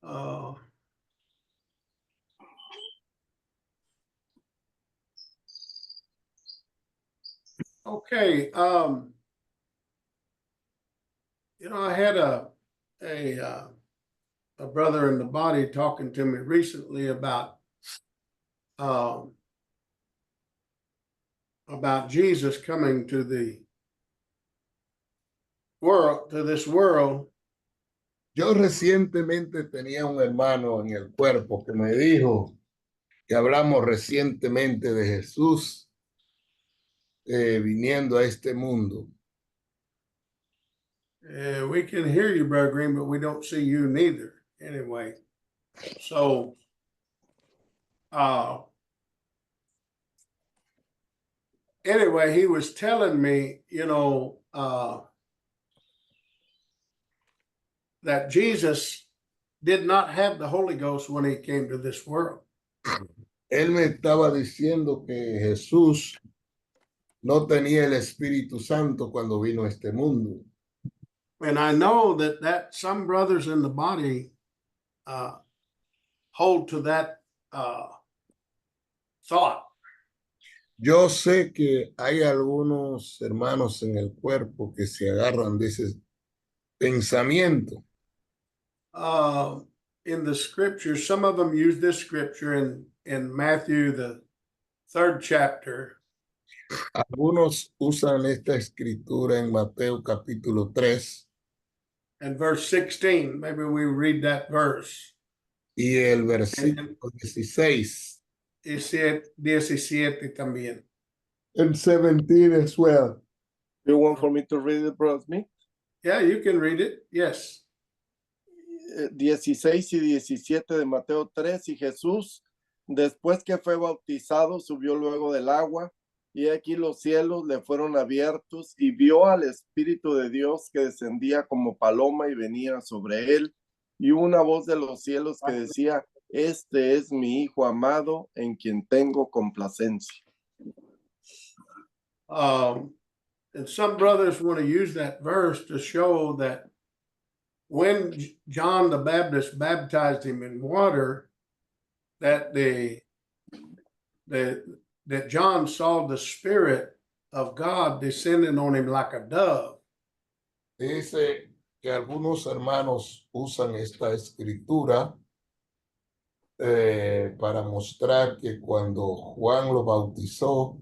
Uh, okay. I had a brother in the body talking to me recently um, about Jesus coming to the world, to this world. Yo recientemente tenía un hermano en el cuerpo que me dijo que hablamos recientemente de Jesús viniendo a este mundo. We can hear you, Brother Green, but we don't see you neither. Anyway, so anyway, he was telling me, that Jesus did not have the Holy Ghost when he came to this world. Él me estaba diciendo que Jesús no tenía el Espíritu Santo cuando vino a este mundo. And I know that some brothers in the body hold to that thought. Yo sé que hay algunos hermanos en el cuerpo que se agarran de ese pensamiento. In the scripture, some of them use this scripture in Matthew, the 3rd chapter. Algunos usan esta escritura en Mateo capítulo 3. And verse 16, maybe we read that verse. Y el versículo 16. 17 también. And 17 as well. You want for me to read it, Brother Smith? Yeah, you can read it. Yes. 16 y 17 de Mateo 3. Y Jesús, después que fue bautizado, subió luego del agua, y aquí los cielos le fueron abiertos, y vio al Espíritu de Dios que descendía como paloma y venía sobre él, y una voz de los cielos que decía: este es mi Hijo amado, en quien tengo complacencia. And some brothers want to use that verse to show that when John the Baptist baptized him in water, that that John saw the Spirit of God descending on him like a dove. Dice que algunos hermanos usan esta escritura para mostrar que cuando Juan lo bautizó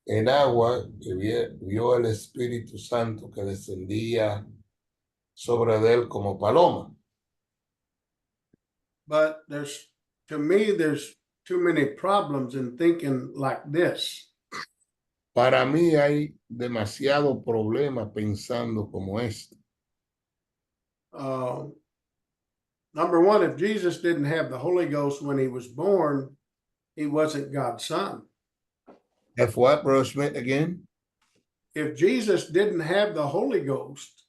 en agua, que vio el Espíritu Santo que descendía sobre él como paloma. But to me, there's too many problems in thinking like this. Para mí hay demasiado problema pensando como esto. Number one, if Jesus didn't have the Holy Ghost when he was born, he wasn't God's son. If what, Brother Smith, again? If Jesus didn't have the Holy Ghost,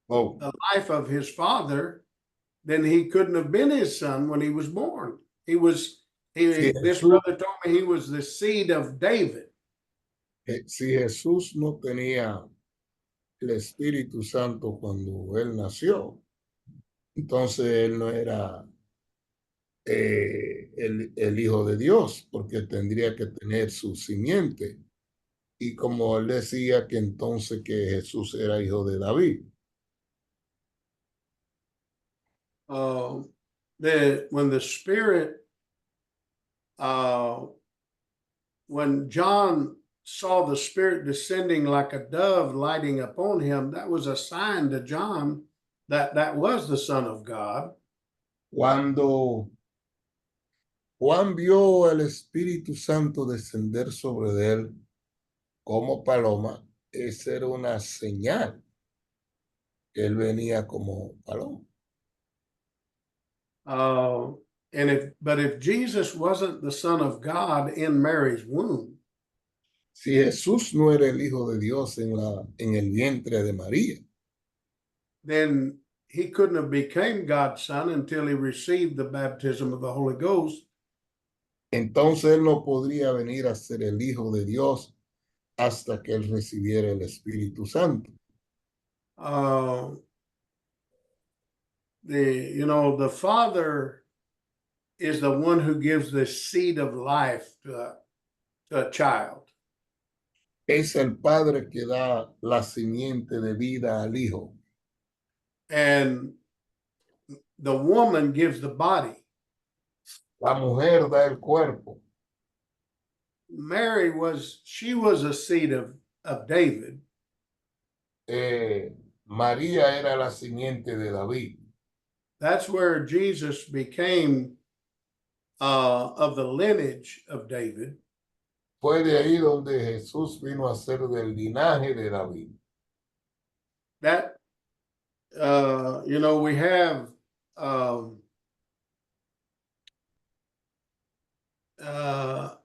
the life of his father, then he couldn't have been his son when he was born. This brother told me he was the seed of David. Si Jesús no tenía el Espíritu Santo cuando él nació, entonces él no era el Hijo de Dios, porque tendría que tener su simiente. Y como él decía que entonces que Jesús era hijo de David. When the Spirit, when John saw the Spirit descending like a dove lighting upon him, that was a sign to John that was the Son of God. Cuando Juan vio el Espíritu Santo descender sobre él como paloma, esa era una señal que él venía como paloma. But if Jesus wasn't the Son of God in Mary's womb, si Jesús no era el Hijo de Dios en el vientre de María, then he couldn't have become God's son until he received the baptism of the Holy Ghost. Entonces él no podría venir a ser el Hijo de Dios hasta que él recibiera el Espíritu Santo. the father is the one who gives the seed of life to a child. Es el padre que da la simiente de vida al hijo. And the woman gives the body. La mujer da el cuerpo. Mary was a seed of David. María era la simiente de David. That's where Jesus became of the lineage of David. Fue de ahí donde Jesús vino a ser del linaje de David. That, we have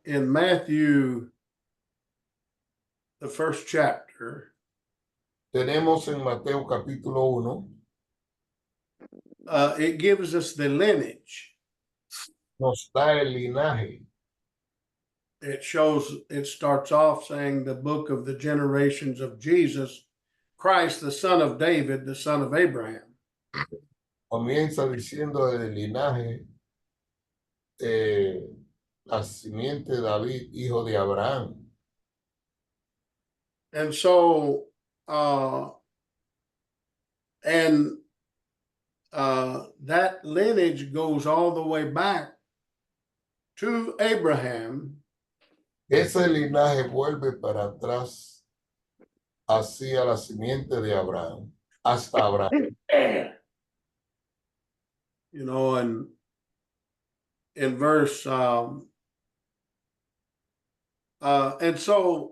in Matthew, the first chapter, Tenemos en Mateo capítulo 1, it gives us the lineage. nos da el linaje. It starts off saying the book of the generations of Jesus Christ, the son of David, the son of Abraham. Comienza diciendo del linaje, la simiente de David, hijo de Abraham. And so, that lineage goes all the way back to Abraham. Ese linaje vuelve para atrás hacia la simiente de Abraham, hasta Abraham. And in verse, and so,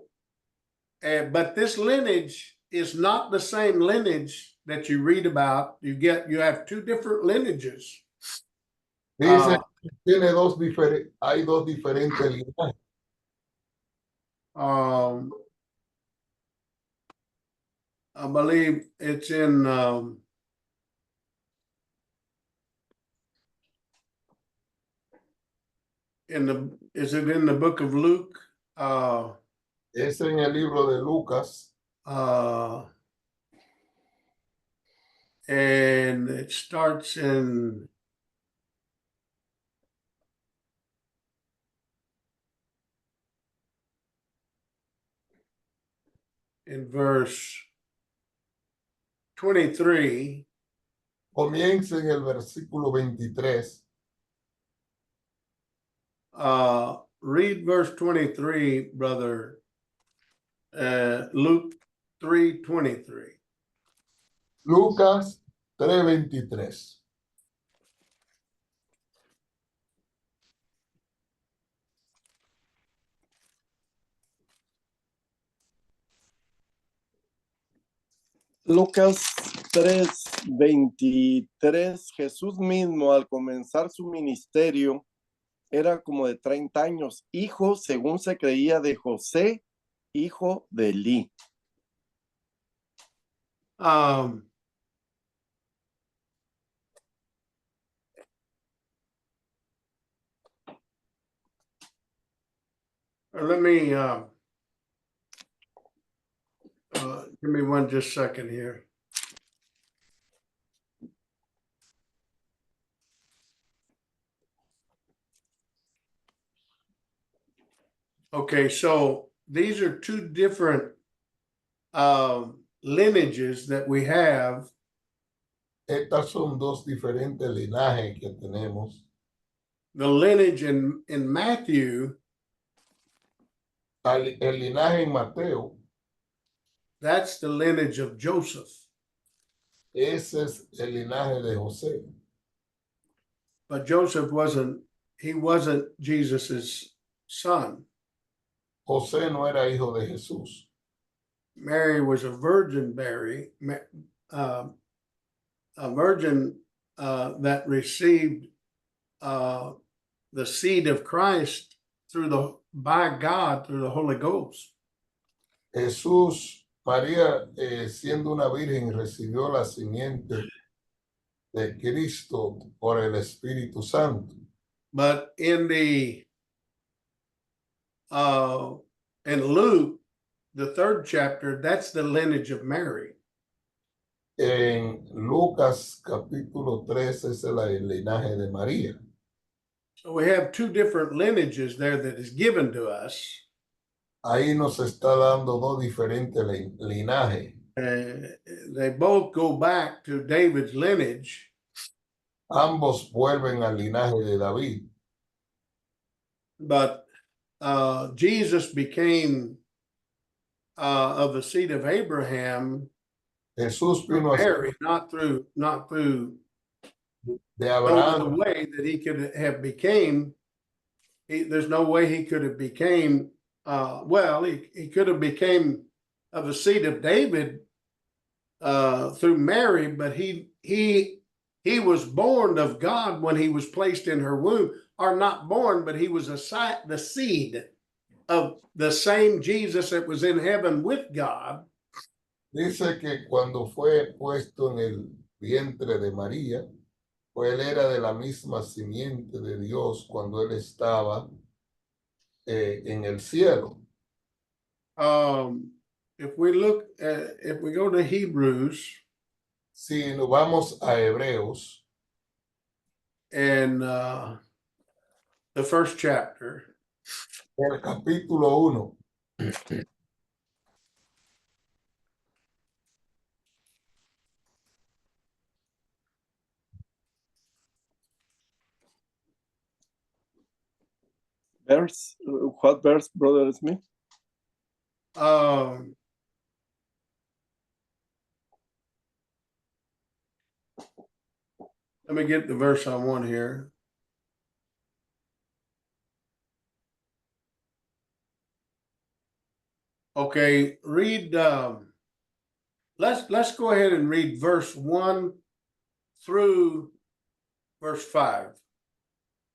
but this lineage is not the same lineage that you read about. You have two different lineages. Dice, hay dos diferentes linajes. I believe it's in is it in the book of Luke? Es en el libro de Lucas. And it starts in verse 23. Comienza en el versículo 23. Read verse 23, brother. Luke 3:23. Lucas 3:23. Lucas 3:23, Jesús mismo al comenzar su ministerio era como de 30 años, hijo, según se creía, de José, hijo de Elí. Let me give me one just second here. Okay, so these are two different lineages that we have. Estas son dos diferentes linajes que tenemos. The lineage in Matthew, el linaje en Mateo, that's the lineage of Joseph. Ese es el linaje de José. But Joseph wasn't Jesus's son. José no era hijo de Jesús. Mary was a virgin, a virgin that received the seed of Christ by God through the Holy Ghost. Jesús, María, siendo una virgen, recibió la simiente de Cristo por el Espíritu Santo. But in Luke, the 3rd chapter, that's the lineage of Mary. En Lucas capítulo 3 es el linaje de María. So we have two different lineages there that is given to us. Ahí nos está dando dos diferentes linajes. They both go back to David's lineage. Ambos vuelven al linaje de David. But Jesus became of the seed of Abraham Jesús through vino Mary, not through de no Abraham. other way that he could have became. There's no way he could have became. Well, he could have became of the seed of David through Mary, but he was born of God when he was placed in her womb, or not born, but he was the seed of the same Jesus that was in heaven with God. Dice que cuando fue puesto en el vientre de María, pues él era de la misma simiente de Dios cuando él estaba en el cielo. If we look if we go to Hebrews, si nos vamos a Hebreos, and the first chapter, el capítulo 1. Verse, what verse, Brother Smith? let me get the verse I want here. Okay, read. Let's go ahead and read verse 1 through verse 5.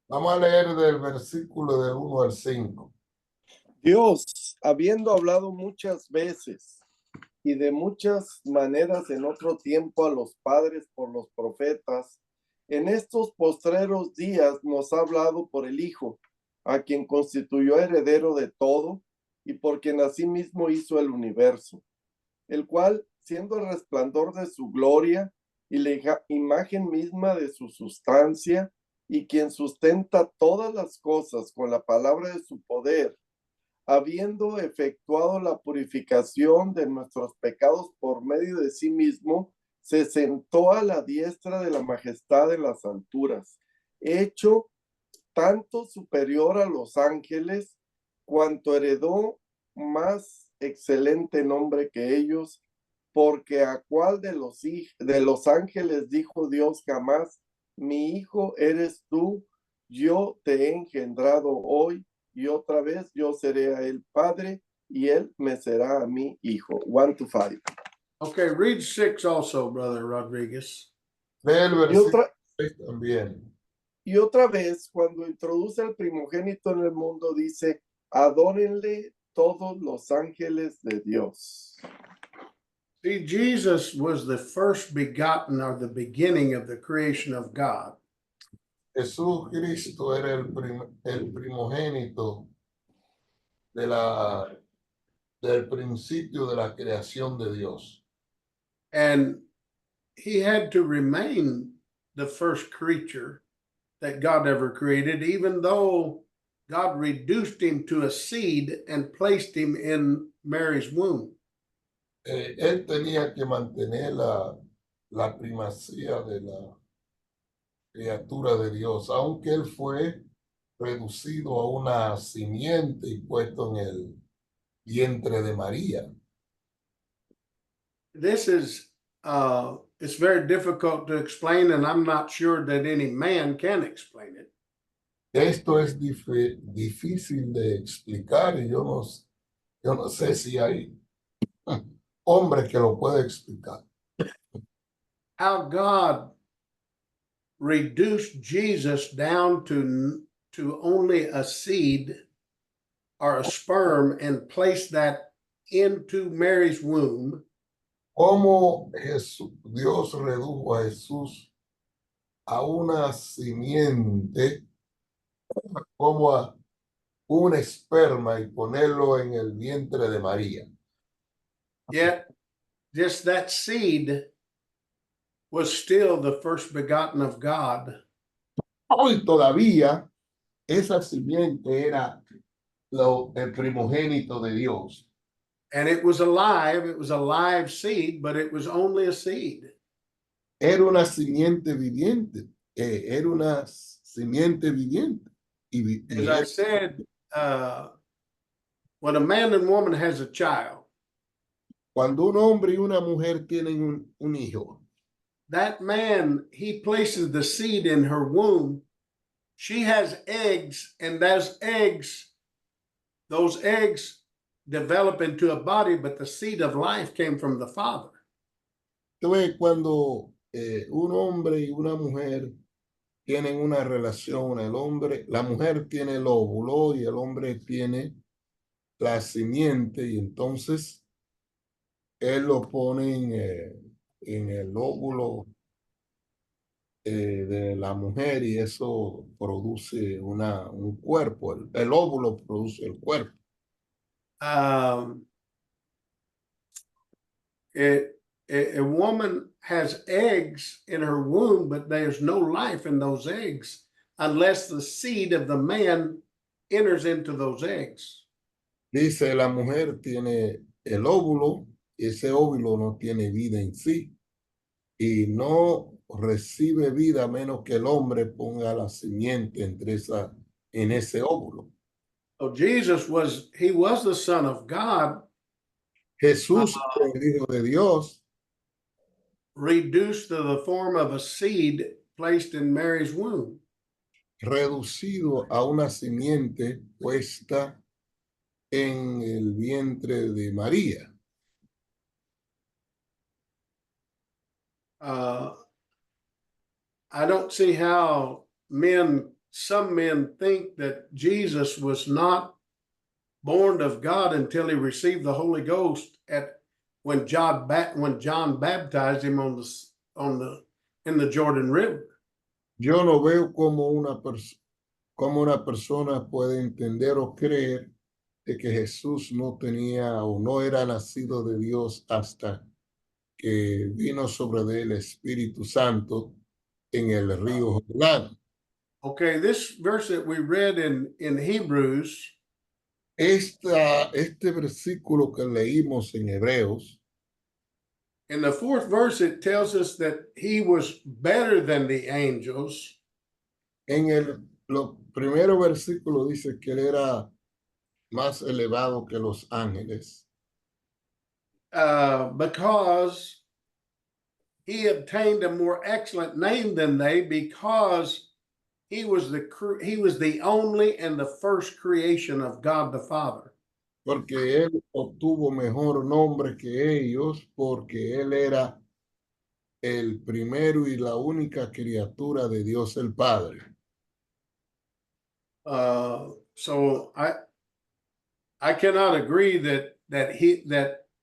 Vamos a leer del versículo del 1 al 5. Dios, habiendo hablado muchas veces y de muchas maneras en otro tiempo a los padres por los profetas, en estos postreros días nos ha hablado por el Hijo, a quien constituyó heredero de todo y por quien asimismo hizo el universo, el cual, siendo el resplandor de su gloria y la imagen misma de su sustancia, y quien sustenta todas las cosas con la palabra de su poder, habiendo efectuado la purificación de nuestros pecados por medio de sí mismo, se sentó a la diestra de la majestad en las alturas, hecho tanto superior a los ángeles, cuanto heredó más excelente nombre que ellos, porque a cuál de los ángeles dijo Dios jamás: mi hijo eres tú, yo te he engendrado hoy, y otra vez yo seré a él padre, y él me será a mí hijo. 1 to 5. Okay, read 6 also, Brother Rodriguez. Lee el versículo 6 también. Y otra vez, cuando introduce al primogénito en el mundo, dice: adórenle todos los ángeles de Dios. See, Jesus was the first begotten, or the beginning of the creation of God. Jesús Cristo era el primogénito del principio de la creación de Dios. And he had to remain the first creature that God ever created, even though God reduced him to a seed and placed him in Mary's womb. Él tenía que mantener la primacía de la criatura de Dios, aunque él fue reducido a una simiente y puesto en el vientre de María. This is it's very difficult to explain, and I'm not sure that any man can explain it. Esto es difícil de explicar y yo no sé si hay hombre que lo puede explicar. How God reduced Jesus down to only a seed or a sperm and placed that into Mary's womb. Cómo Dios redujo a Jesús a una simiente, como a un esperma, y ponerlo en el vientre de María. Yet, just that seed was still the first begotten of God. Hoy todavía esa simiente era el primogénito de Dios. And it was a live seed, but it was only a seed. Era una simiente viviente, era una simiente viviente. As I said, when a man and woman has a child, cuando un hombre y una mujer tienen un hijo, that man, he places the seed in her womb. She has eggs, and those eggs develop into a body, but the seed of life came from the father. Entonces, cuando un hombre y una mujer tienen una relación, la mujer tiene el óvulo y el hombre tiene la simiente, y entonces él lo pone en el óvulo de la mujer, y eso produce un cuerpo. El óvulo produce el cuerpo. A woman has eggs in her womb, but there's no life in those eggs unless the seed of the man enters into those eggs. Dice, la mujer tiene el óvulo, y ese óvulo no tiene vida en sí, y no recibe vida a menos que el hombre ponga la simiente en ese óvulo. So Jesus was the Son of God, Jesús, el Hijo de Dios, reduced to the form of a seed placed in Mary's womb. reducido a una simiente puesta en el vientre de María. I don't see how some men think that Jesus was not born of God until he received the Holy Ghost when John baptized him in the Jordan River. Yo no veo como una persona puede entender o creer de que Jesús no tenía o no era nacido de Dios hasta que vino sobre él el Espíritu Santo en el río Jordán. Okay, this verse that we read in Hebrews, Este versículo que leímos en Hebreos, in the fourth verse, it tells us that he was better than the angels. en los primeros versículos dice que él era más elevado que los ángeles. Because he obtained a more excellent name than they, because he was the only and the first creation of God the Father. Porque él obtuvo mejor nombre que ellos, porque él era el primero y la única criatura de Dios el Padre. So I cannot agree that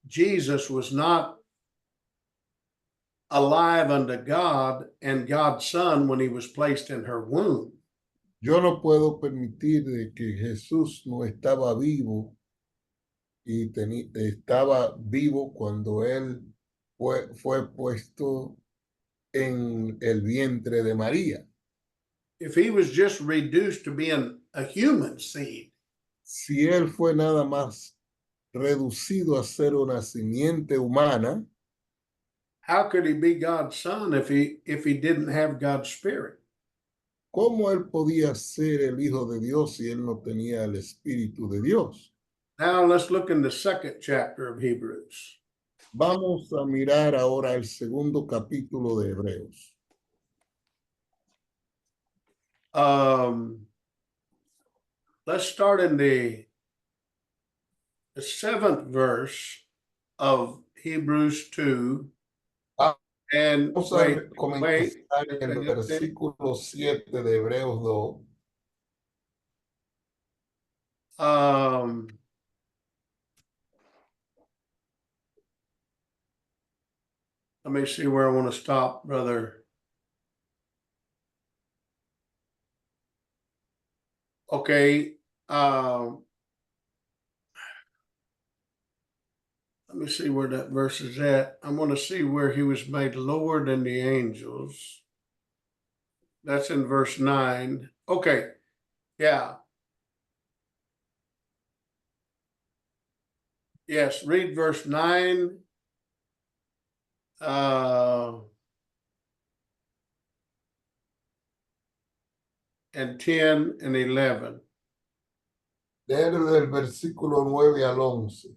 Jesus was not alive unto God and God's Son when he was placed in her womb. Yo no puedo permitir de que Jesús no estaba vivo y estaba vivo cuando él fue puesto en el vientre de María. If he was just reduced to being a human seed, si él fue nada más reducido a ser una simiente humana, how could he be God's son if he didn't have God's spirit? ¿cómo él podía ser el Hijo de Dios si él no tenía el Espíritu de Dios? Now let's look in the second chapter of Hebrews. Vamos a mirar ahora el segundo capítulo de Hebreos. Let's start in the seventh verse of Hebrews 2. And Vamos a comenzar en el versículo 7 de Hebreos 2. Let me see where I want to stop, brother. Okay. Let me see where that verse is at. I want to see where he was made lower than the angels. That's in verse 9. Okay. Yeah. Yes, read verse 9. And 10 and 11. Del versículo 9 al 11.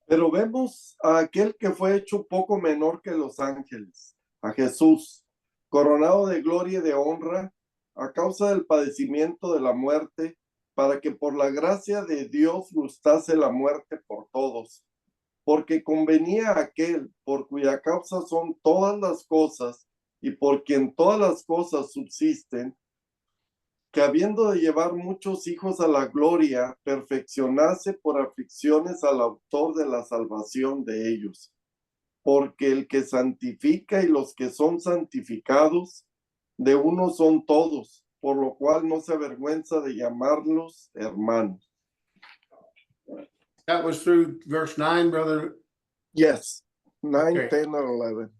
Pero vemos a aquel que fue hecho poco menor que los ángeles, a Jesús, coronado de gloria y de honra, a causa del padecimiento de la muerte, para que por la gracia de Dios gustase la muerte por todos. Porque convenía a aquel por cuya causa son todas las cosas y por quien todas las cosas subsisten, que habiendo de llevar muchos hijos a la gloria, perfeccionase por aflicciones al autor de la salvación de ellos. Porque el que santifica y los que son santificados, de uno son todos, por lo cual no se avergüenza de llamarlos hermanos. That was through verse 9, brother. Yes, 9, Okay. 10, and 11.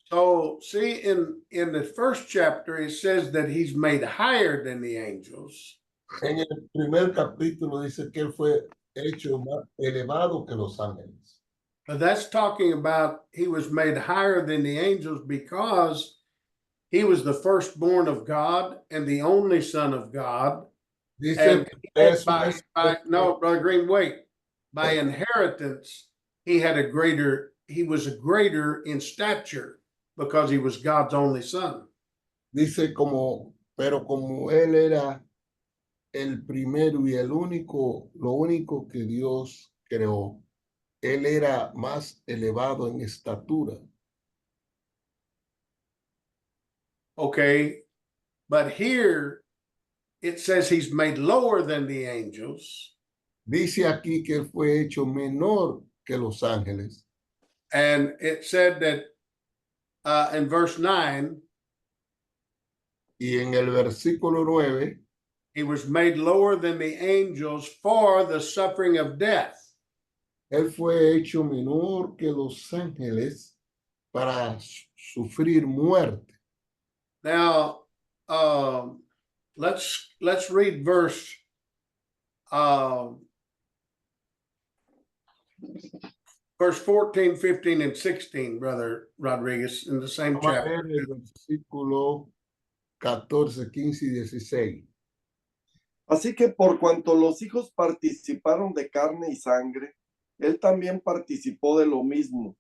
So see, in the first chapter, it says that he's made higher than the angels. En el primer capítulo dice que él fue hecho más elevado que los ángeles. But that's talking about he was made higher than the angels because he was the firstborn of God and the only Son of God. Dice And eso no, Brother Green, wait. By inheritance, he was a greater in stature because he was God's only son. Dice pero como él era el primero y el único, lo único que Dios creó, él era más elevado en estatura. Okay, but here it says he's made lower than the angels. Dice aquí que él fue hecho menor que los ángeles. And it said that in verse 9, y en el versículo 9, he was made lower than the angels for the suffering of death. Él fue hecho menor que los ángeles para sufrir muerte. Now, let's read verse 14, 15, and 16, Brother Rodriguez, in the same chapter. El versículo 14, 15 y 16. Así que por cuanto los hijos participaron de carne y sangre, él también participó de lo mismo,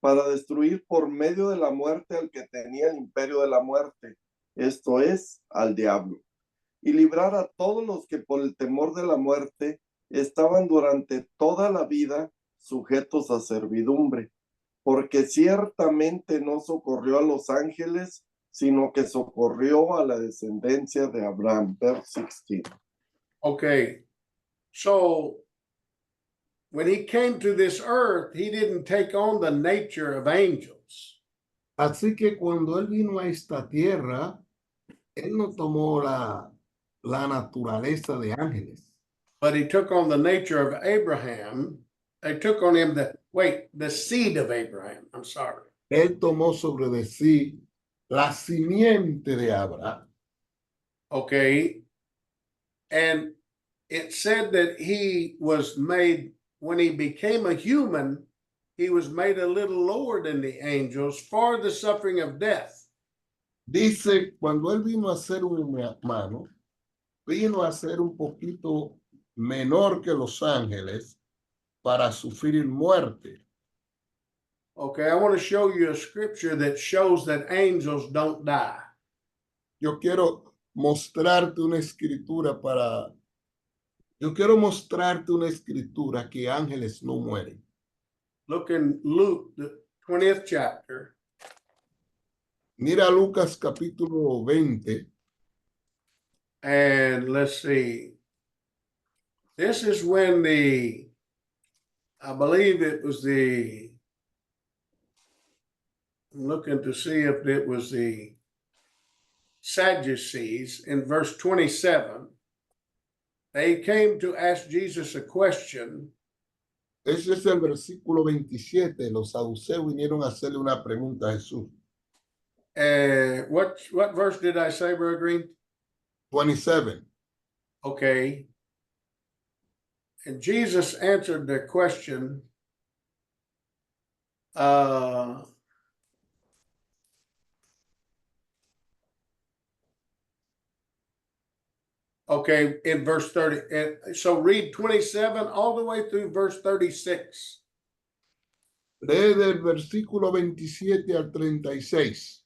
para destruir por medio de la muerte al que tenía el imperio de la muerte, esto es, al diablo, y librar a todos los que por el temor de la muerte estaban durante toda la vida sujetos a servidumbre, porque ciertamente no socorrió a los ángeles, sino que socorrió a la descendencia de Abraham. Verse 16. Okay, so when he came to this earth, he didn't take on the nature of angels. Así que cuando él vino a esta tierra, él no tomó la naturaleza de ángeles. But he took on the nature of Abraham. They took on him the seed of Abraham. I'm sorry. Él tomó sobre de sí la simiente de Abraham. Okay. And it said that he was made, when he became a human, he was made a little lower than the angels for the suffering of death. Dice, cuando él vino a ser un humano, vino a ser un poquito menor que los ángeles para sufrir muerte. Okay, I want to show you a scripture that shows that angels don't die. Yo quiero mostrarte una escritura que ángeles no mueren. Look in Luke, the 20th chapter. Mira Lucas capítulo 20. And let's see. This is when I believe it was I'm looking to see if it was the Sadducees in verse 27. They came to ask Jesus a question. Ese es el versículo 27. Los saduceos vinieron a hacerle una pregunta a Jesús. What verse did I say, Brother Green? 27. Okay. And Jesus answered their question. Okay, in verse 30. And so read 27 all the way through verse 36. Lee del versículo 27 al 36.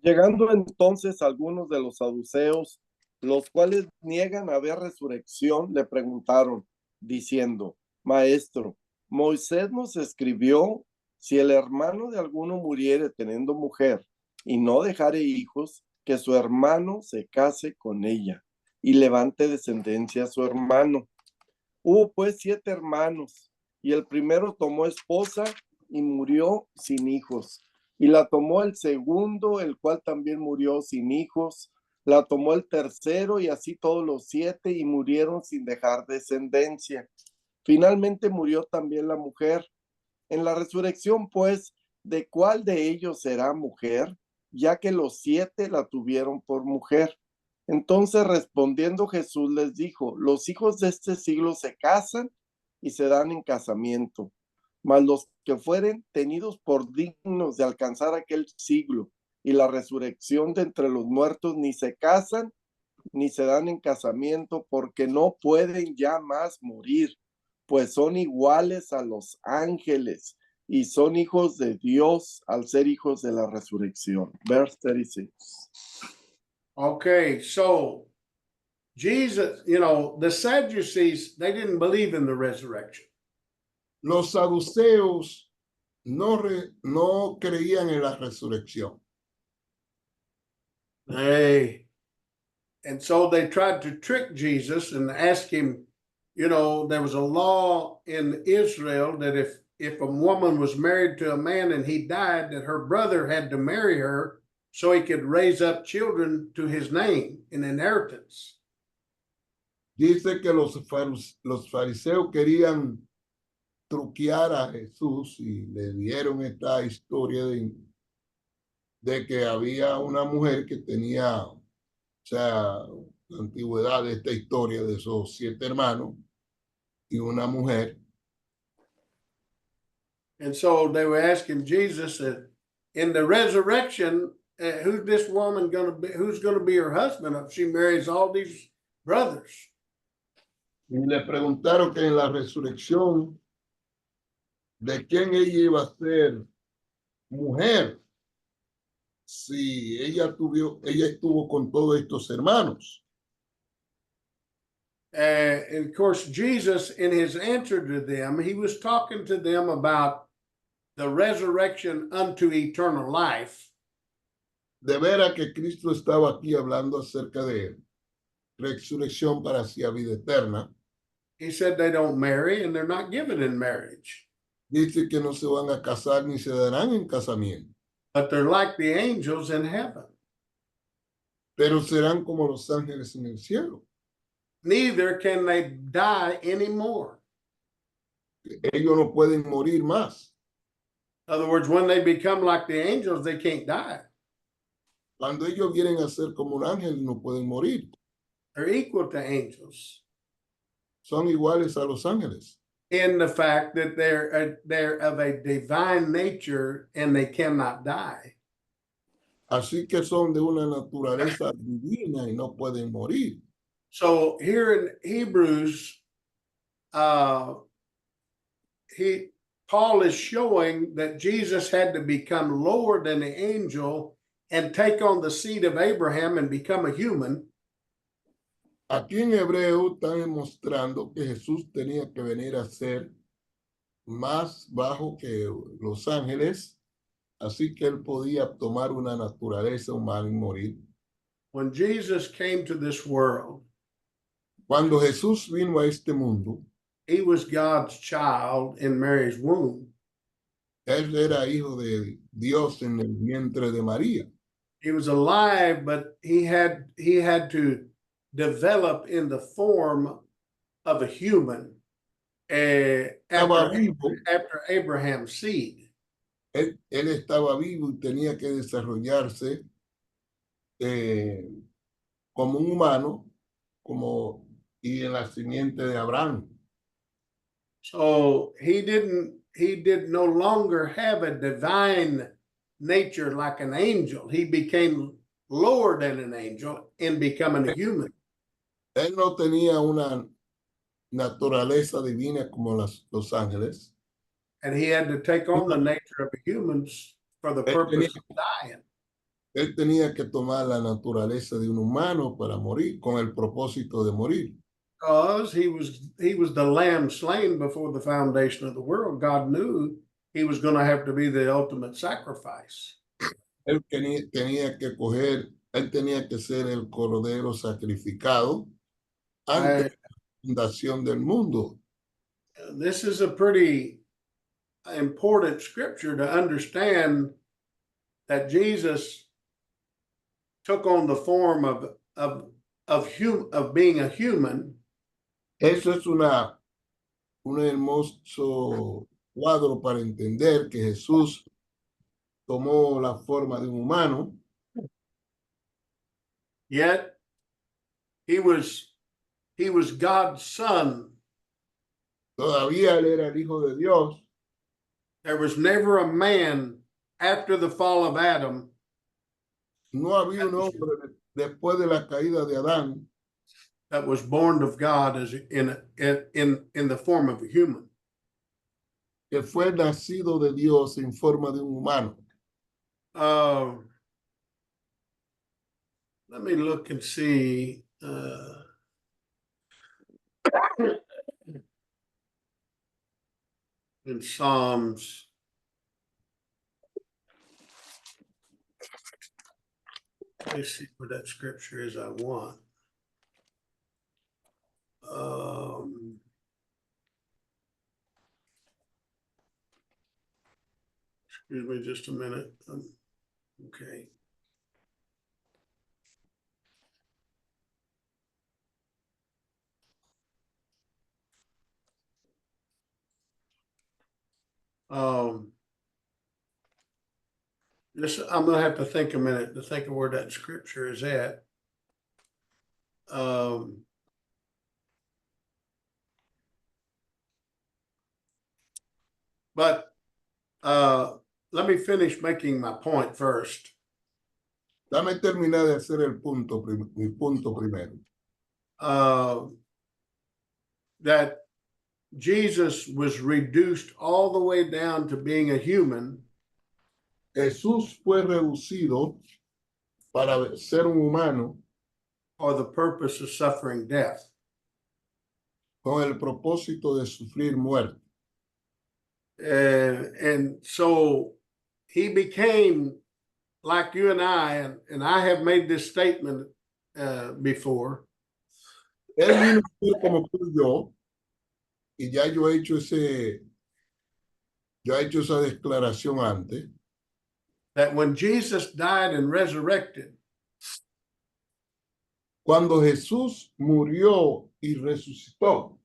Llegando entonces algunos de los saduceos, los cuales niegan haber resurrección, le preguntaron, diciendo, Maestro, Moisés nos escribió, si el hermano de alguno muriere teniendo mujer y no dejare hijos, que su hermano se case con ella y levante descendencia a su hermano. Hubo pues 7 hermanos, y el primero tomó esposa y murió sin hijos. Y la tomó el segundo, el cual también murió sin hijos. La tomó el tercero, y así todos los 7, y murieron sin dejar descendencia. Finalmente murió también la mujer. En la resurrección, pues, ¿de cuál de ellos será mujer? Ya que los 7 la tuvieron por mujer. Entonces respondiendo Jesús les dijo, los hijos de este siglo se casan y se dan en casamiento, mas los que fueren tenidos por dignos de alcanzar aquel siglo y la resurrección de entre los muertos ni se casan ni se dan en casamiento porque no pueden ya más morir, pues son iguales a los ángeles y son hijos de Dios al ser hijos de la resurrección. Verse 36. Okay, so Jesus, the Sadducees, they didn't believe in the resurrection. Los saduceos no creían en la resurrección. And so they tried to trick Jesus and ask him, there was a law in Israel that if a woman was married to a man and he died, that her brother had to marry her so he could raise up children to his name in inheritance. Dice que los fariseos querían truquear a Jesús y le dieron esta historia de que había una mujer que tenía, o sea, la antigüedad de esta historia de esos 7 hermanos y una mujer. And so they were asking Jesus that in the resurrection, who's this woman going to be? Who's going to be her husband if she marries all these brothers? Y le preguntaron que en la resurrección, ¿de quién ella iba a ser mujer? Si ella estuvo con todos estos hermanos. And of course, Jesus, in his answer to them, he was talking to them about the resurrection unto eternal life. De veras que Cristo estaba aquí hablando acerca de resurrección para hacia vida eterna. He said they don't marry and they're not given in marriage. Dice que no se van a casar ni se darán en casamiento. But they're like the angels in heaven. Pero serán como los ángeles en el cielo. Neither can they die anymore. Ellos no pueden morir más. In other words, when they become like the angels, they can't die. Cuando ellos vienen a ser como un ángel, no pueden morir. They're equal to angels. Son iguales a los ángeles. In the fact that they're of a divine nature and they cannot die. Así que son de una naturaleza divina y no pueden morir. So here in Hebrews, Paul is showing that Jesus had to become lower than the angel and take on the seed of Abraham and become a human. Aquí en Hebreo están demostrando que Jesús tenía que venir a ser más bajo que los ángeles, así que él podía tomar una naturaleza humana y morir. When Jesus came to this world, cuando Jesús vino a este mundo, he was God's child in Mary's womb. Él era hijo de Dios en el vientre de María. He was alive, but he had to develop in the form of a human Estaba vivo. after Abraham's seed. Él estaba vivo y tenía que desarrollarse como un humano, y en la simiente de Abraham. So he did no longer have a divine nature like an angel. He became lower than an angel in becoming a human. Él no tenía una naturaleza divina como los ángeles. And he had to take on the nature of a human for the purpose of dying. Él tenía que tomar la naturaleza de un humano para morir, con el propósito de morir. Because he was the lamb slain before the foundation of the world. God knew he was going to have to be the ultimate sacrifice. Él tenía que ser el cordero sacrificado antes de la fundación del mundo. This is a pretty important scripture to understand that Jesus took on the form of being a human. Eso es un hermoso cuadro para entender que Jesús tomó la forma de un humano. Yet he was God's son. Todavía él era el hijo de Dios. There was never a man after the fall of Adam. No había un hombre después de la caída de Adán that was born of God as in the form of a human. Que fue nacido de Dios en forma de un humano. Let me look and see. In Psalms. Let's see where that scripture is I want. Excuse me just a minute. Okay. I'm gonna have to think a minute to think of where that scripture is at. But let me finish making my point first. Dame terminar de hacer mi punto primero. That Jesus was reduced all the way down to being a human. Jesús fue reducido para ser un humano for the purpose of suffering death. Con el propósito de sufrir muerte. And so he became like you and I, and I have made this statement before. Él vino como tú y yo, y ya yo he hecho esa declaración antes. That when Jesus died and resurrected, cuando Jesús murió y resucitó,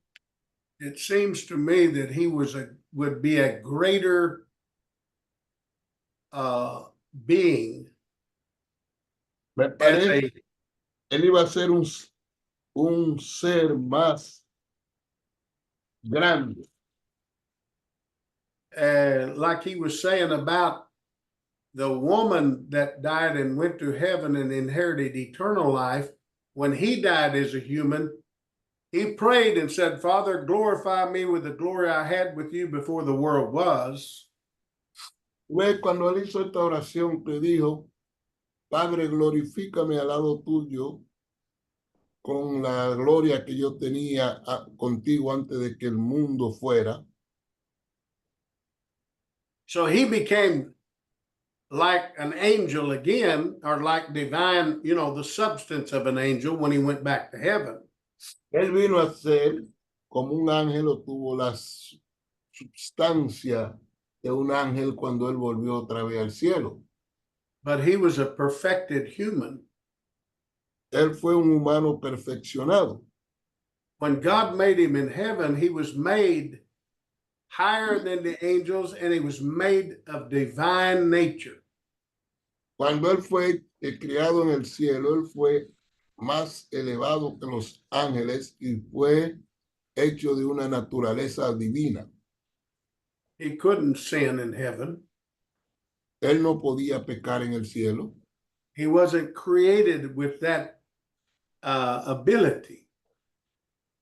it seems to me that he would be a greater being. Me parece, él iba a ser un ser más grande. Like he was saying about the woman that died and went to heaven and inherited eternal life, when he died as a human, he prayed and said, Father, glorify me with the glory I had with you before the world was. Cuando él hizo esta oración que dijo, Padre, glorifícame al lado tuyo con la gloria que yo tenía contigo antes de que el mundo fuera. So he became like an angel again, or like divine, the substance of an angel when he went back to heaven. Él vino a ser como un ángel, o tuvo la substancia de un ángel cuando él volvió otra vez al cielo. But he was a perfected human. Él fue un humano perfeccionado. when God made him in heaven, he was made higher than the angels and he was made of divine nature. Cuando él fue criado en el cielo, él fue más elevado que los ángeles y fue hecho de una naturaleza divina. He couldn't sin in heaven. Él no podía pecar en el cielo. He wasn't created with that ability.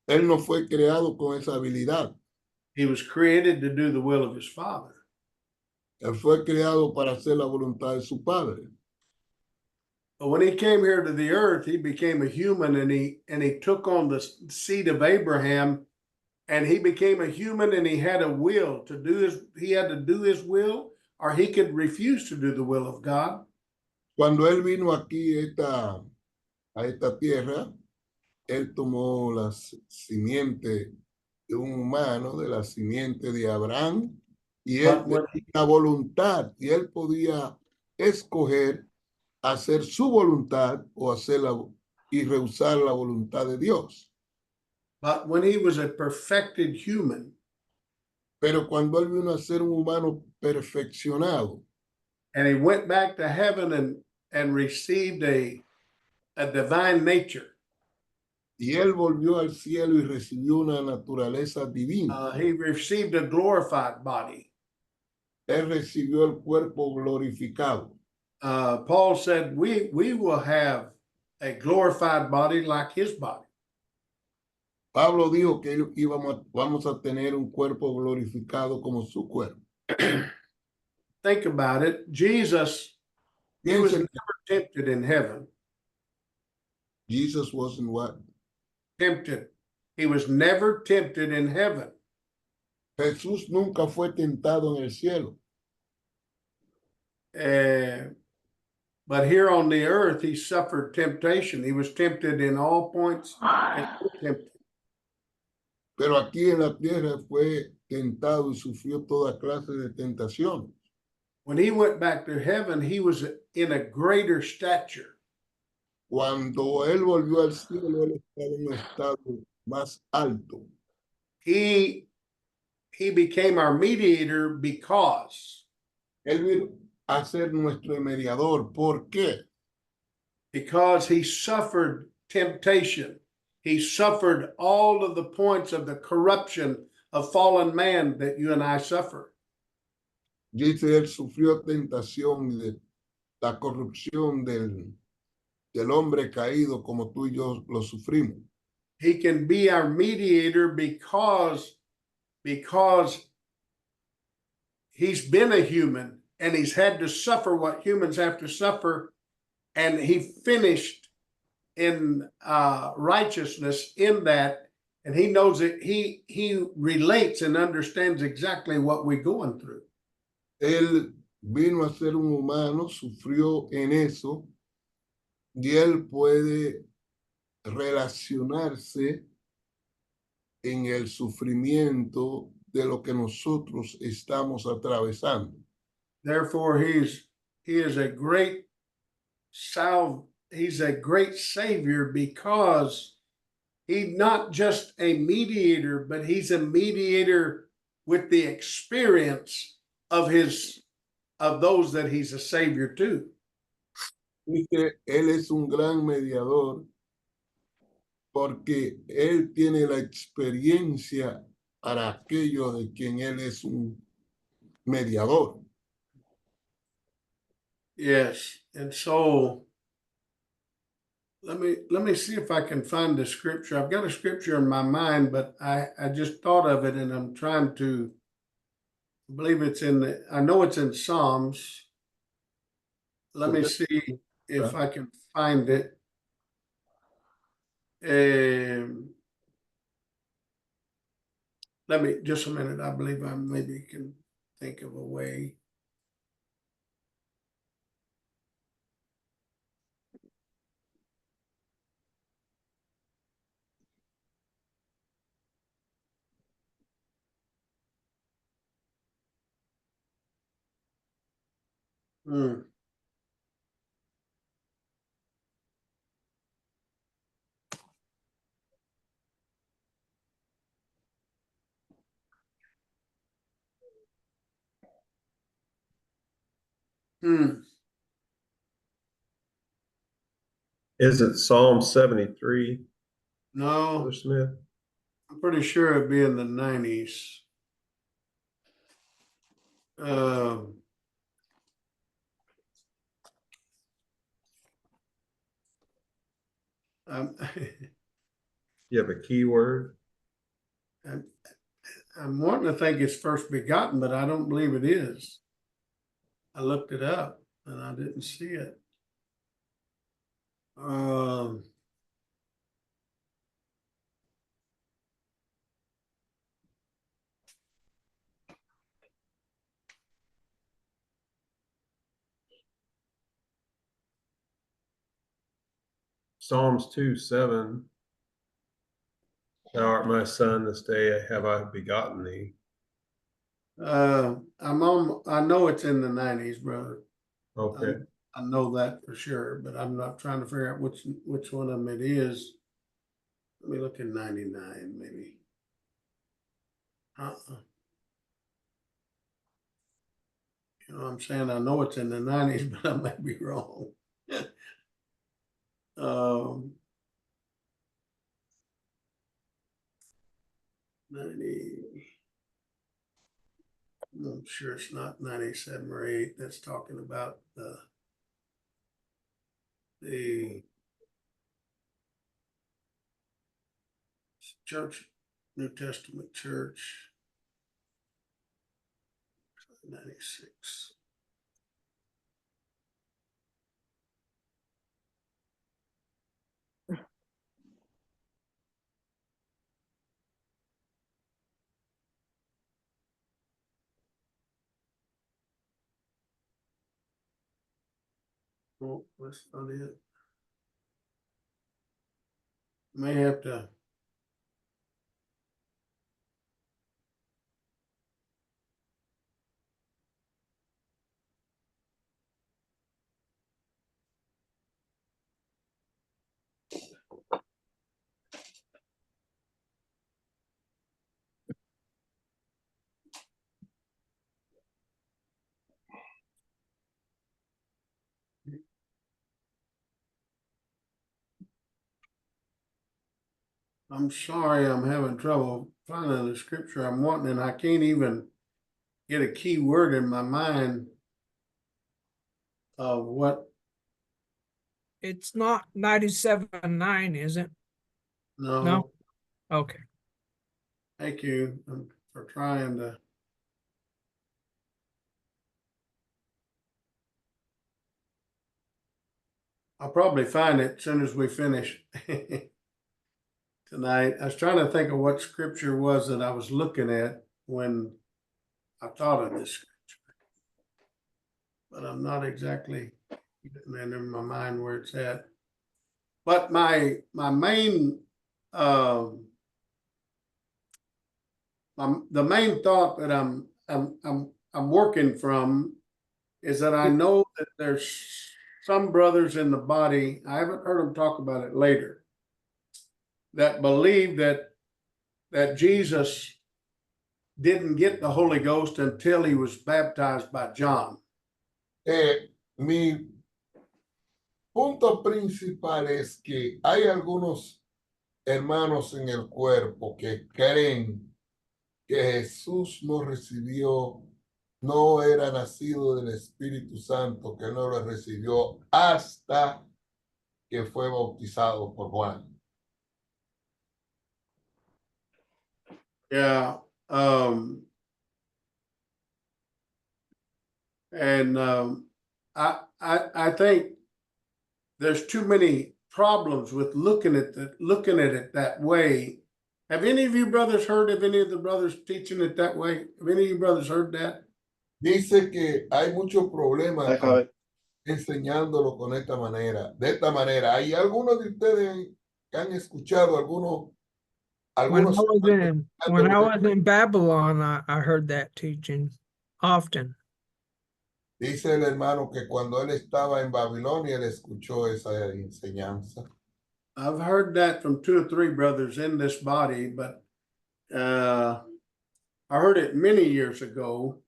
Él no fue creado con esa habilidad. He was created to do the will of his Father. Él fue creado para hacer la voluntad de su Padre. But when he came here to the earth, he became a human and he took on the seed of Abraham, and he became a human and he had a will to do he had to do his will, or he could refuse to do the will of God. Cuando él vino aquí a esta tierra, él tomó la simiente de un humano, de la simiente de Abraham, y él tenía la voluntad, y él podía escoger hacer su voluntad o hacerla y rehusar la voluntad de Dios. But when he was a perfected human, pero cuando él vino a ser un humano perfeccionado, and he went back to heaven and received a divine nature. Y él volvió al cielo y recibió una naturaleza divina. He received a glorified body. Él recibió el cuerpo glorificado. Paul said, we will have a glorified body like his body. Pablo dijo que vamos a tener un cuerpo glorificado como su cuerpo. Think about it. Jesus, he was never tempted in heaven. Jesus wasn't what? Tempted. He was never tempted in heaven. Jesús nunca fue tentado en el cielo. But here on the earth, he suffered temptation. He was tempted in all points. Pero aquí en la tierra fue tentado y sufrió toda clase de tentaciones. When he went back to heaven, he was in a greater stature. Cuando él volvió al cielo, él estaba en un estado más alto. He became our mediator because él vino a ser nuestro mediador. ¿Por qué? Because he suffered temptation. He suffered all of the points of the corruption of fallen man that you and I suffer. Dice, él sufrió tentación de la corrupción del hombre caído como tú y yo lo sufrimos. He can be our mediator because he's been a human and he's had to suffer what humans have to suffer, and he finished in righteousness in that, and he knows that he relates and understands exactly what we're going through. Él vino a ser un humano, sufrió en eso, y él puede relacionarse en el sufrimiento de lo que nosotros estamos atravesando. Therefore, he's a great savior because he's not just a mediator, but he's a mediator with the experience of those that he's a savior to. Dice, él es un gran mediador porque él tiene la experiencia para aquello de quien él es un mediador. Yes, and so let me see if I can find the scripture. I've got a scripture in my mind, but I just thought of it and I'm trying to believe I know it's in Psalms. Let me see if I can find it. Let me just a minute. I believe I maybe can think of a way. Is it Psalm 73, No, Brother Smith? I'm pretty sure it'd be in the 90s. I'm, You have a keyword? I'm wanting to think it's first begotten, but I don't believe it is. I looked it up and I didn't see it. Psalms 2:7. Thou art my son, this day have I begotten thee. I know it's in the 90s, brother. Okay. I know that for sure, but I'm not trying to figure out which one of them it is. Let me look in 99, maybe. You know what I'm saying? I know it's in the 90s, but I might be wrong. 90. I'm sure it's not 97 or 8. That's talking about the church, New Testament church. 96. Oh, that's not it. May have to. I'm sorry, I'm having trouble finding the scripture I'm wanting, and I can't even get a key word in my mind of what. It's not 97.9, is it? No. Okay. Thank you for trying to. I'll probably find it as soon as we finish tonight. I was trying to think of what scripture was that I was looking at when I thought of this scripture, but I'm not exactly getting it in my mind where it's at. But my main the main thought that I'm working from is that I know that there's some brothers in the body, I haven't heard them talk about it later, that believe that Jesus didn't get the Holy Ghost until he was baptized by John. Mi punto principal es que hay algunos hermanos en el cuerpo que creen que Jesús no era nacido del Espíritu Santo, que no lo recibió hasta que fue bautizado por Juan. Yeah. I think there's too many problems with looking at it that way. Have any of you brothers heard of any of the brothers teaching it that way? Have any of you brothers heard that? Dice que hay muchos problemas enseñándolo con esta manera, de esta manera. ¿Hay algunos de ustedes que han escuchado When I was in Babylon, I heard that teaching often. Dice el hermano que cuando él estaba en Babilonia, él escuchó esa enseñanza. I've heard that from 2 or 3 brothers in this body, but I heard it many years ago,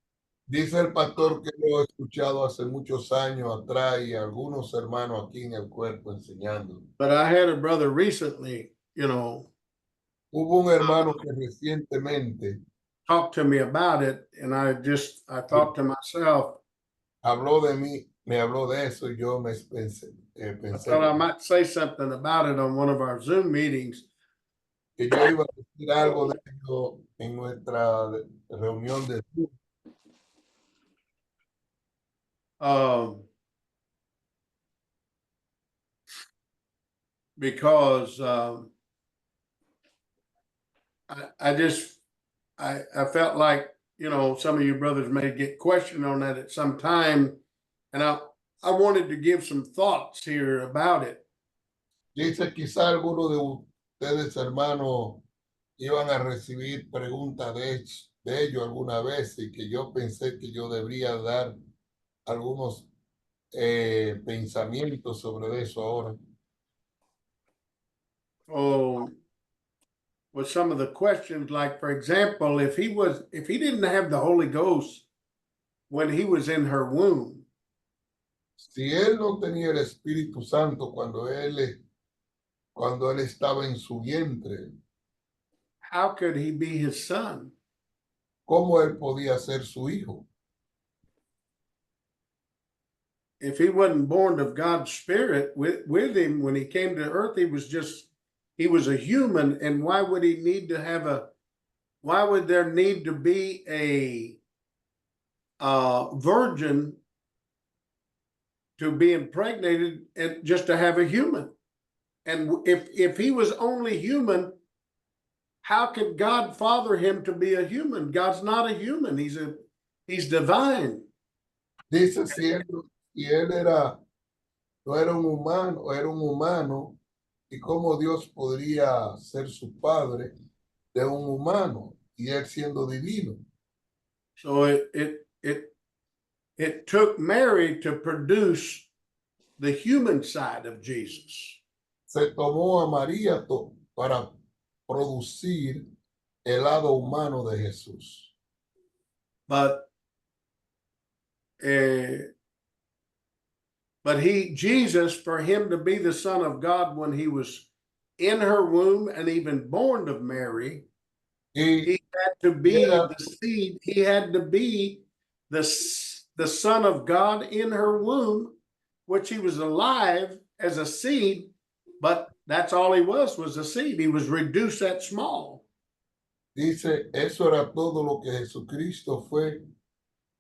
Dice el pastor que lo he escuchado hace muchos años atrás y algunos hermanos aquí en el cuerpo enseñando. But I had a brother recently, you know, Hubo un hermano que recientemente talk to me about it, and I thought to myself, habló de mí, me habló de eso y yo me pensé, I pensé thought I might say something about it on one of our Zoom meetings. que yo iba a decir algo de ello en nuestra reunión de Zoom. Because I felt like, you know, some of you brothers may get questioned on that at some time, and I wanted to give some thoughts here about it. Dice quizá algunos de ustedes, hermanos, iban a recibir preguntas de ello alguna vez y que yo pensé que yo debería dar algunos pensamientos sobre eso ahora. Oh, with some of the questions, like for example, if he didn't have the Holy Ghost when he was in her womb, Si él no tenía el Espíritu Santo cuando él estaba en su vientre, how could he be his son? ¿cómo él podía ser su hijo? If he wasn't born of God's Spirit with him when he came to earth, he was a human. And why would there need to be a virgin to be impregnated and just to have a human? And if he was only human, how could God father him to be a human? God's not a human. He's divine. Dice, si él no era un humano, era un humano, y cómo Dios podría ser su padre de un humano y él siendo divino. So it took Mary to produce the human side of Jesus. Se tomó a María para producir el lado humano de Jesús. But Jesus, for him to be the Son of God when he was in her womb and even born of Mary, he had to be the seed. He had to be the Son of God in her womb, which he was alive as a seed, but that's all he was a seed. He was reduced that small. Dice, eso era todo lo que Jesucristo fue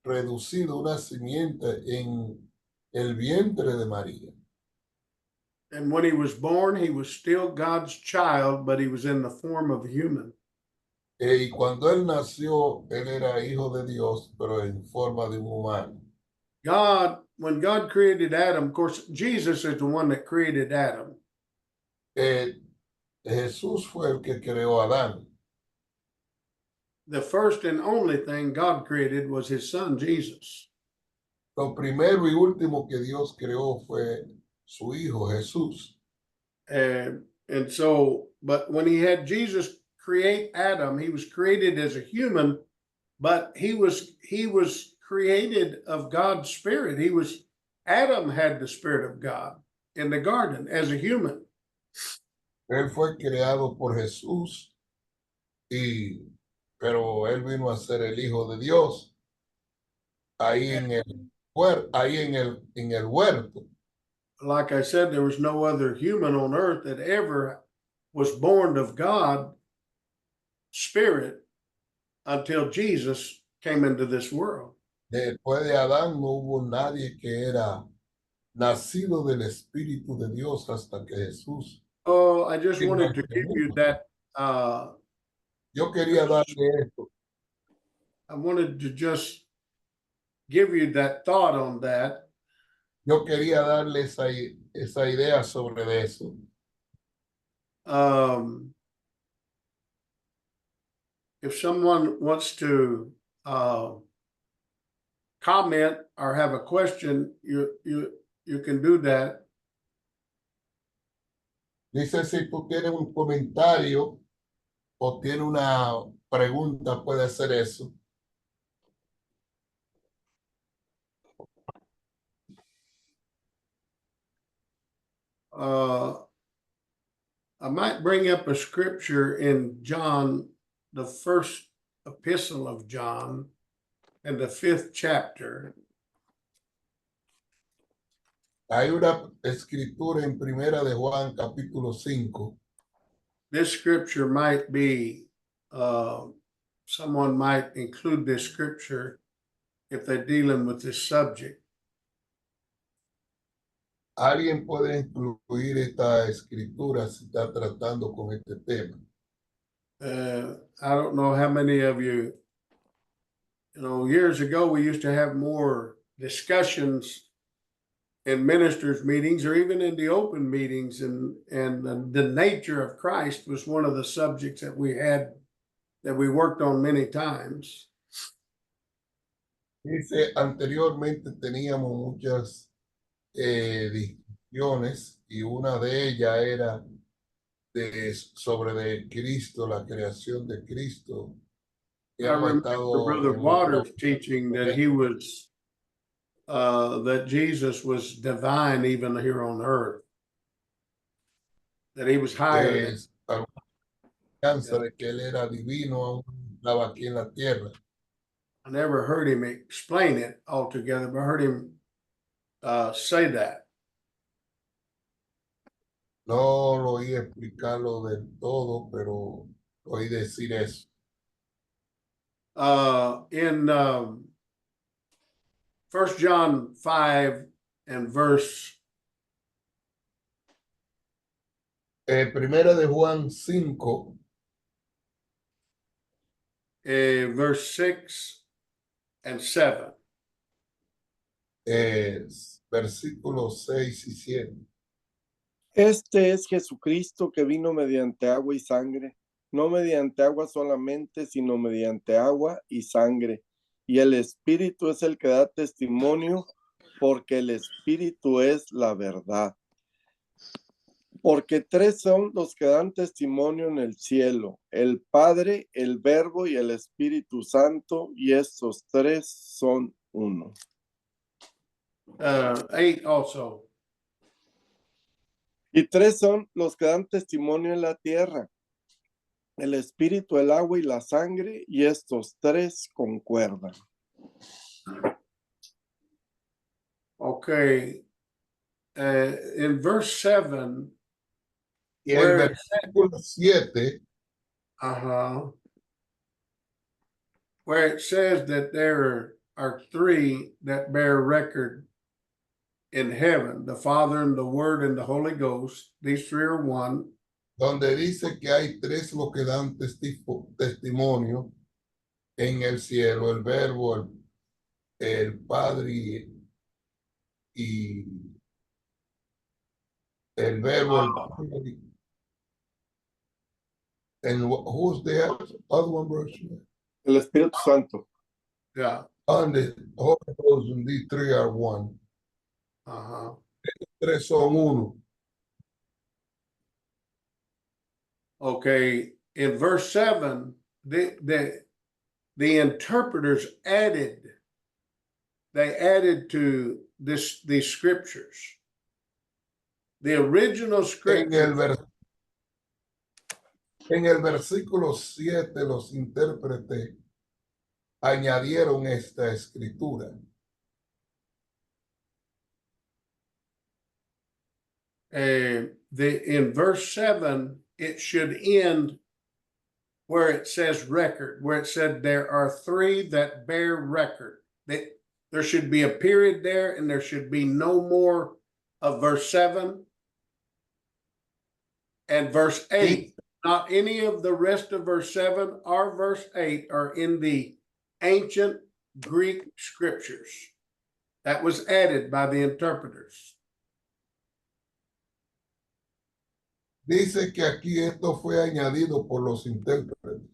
reducido, una simiente en el vientre de María. And when he was born, he was still God's child, but he was in the form of human. Y cuando él nació, él era hijo de Dios, pero en forma de un humano. When God created Adam, of course, Jesus is the one that created Adam. Jesús fue el que creó a Adán. The first and only thing God created was his son, Jesus. Lo primero y último que Dios creó fue su hijo, Jesús. And so, but when he had Jesus create Adam, he was created as a human, but he was created of God's spirit. Adam had the spirit of God in the garden as a human. Él fue creado por Jesús, pero él vino a ser el hijo de Dios ahí en el huerto. Like I said, there was no other human on earth that ever was born of God spirit until Jesus came into this world. Después de Adán no hubo nadie que era nacido del Espíritu de Dios hasta que Jesús. Oh, I just wanted to give you that. Yo quería darle esto. I wanted to just give you that thought on that. Yo quería darle esa idea sobre eso. If someone wants to comment or have a question, you can do that. Dice, si tú tienes un comentario o tienes una pregunta, puede hacer eso. I might bring up a scripture in John, the first epistle of John, and the 5th chapter. Hay una escritura en Primera de Juan, capítulo 5. This scripture might be, someone might include this scripture if they're dealing with this subject. Alguien puede incluir esta escritura si está tratando con este tema. I don't know how many of you, years ago we used to have more discussions in ministers' meetings or even in the open meetings, and the nature of Christ was one of the subjects that we had, that we worked on many times. Dice, anteriormente teníamos muchas discusiones y una de ellas era sobre de Cristo, la creación de Cristo. Y I hemos remember estado Brother en Waters muchas- teaching that he was, that Jesus was divine even here on earth, that he was higher. es confianza de que él era divino, aún estaba aquí en la tierra. I never heard him explain it altogether, but I heard him say that. No lo oí explicarlo del todo, pero oí decir eso. In 1 John 5 and verse Primera de Juan 5, verse 6 and 7. Versículos 6 y 7. Este es Jesucristo que vino mediante agua y sangre, no mediante agua solamente, sino mediante agua y sangre. Y el Espíritu es el que da testimonio, porque el Espíritu es la verdad. Porque tres son los que dan testimonio en el cielo: el Padre, el Verbo y el Espíritu Santo, y estos tres son uno. 8 also. Y tres son los que dan testimonio en la tierra: el espíritu, el agua y la sangre, y estos tres concuerdan. Okay. In verse 7, Y el Where- versículo 7, where it says that there are three that bear record in heaven, the Father and the Word and the Holy Ghost. These three are one. donde dice que hay tres los que dan testimonio en el cielo, el Verbo, el Padre y el Verbo. And who's the other one, bro? El Espíritu Santo. Yeah. And the Holy Ghost and these three are one. Tres son uno. Okay. In verse 7, the interpreters added to these scriptures. The original scripture. En el versículo 7, los intérpretes añadieron esta escritura. In verse 7, it should end where it says record, where it said there are three that bear record. There should be a period there, and there should be no more of verse 7 and verse 8. Not any of the rest of verse 7 or verse 8 are in the ancient Greek scriptures. That was added by the interpreters. Dice que aquí esto fue añadido por los intérpretes.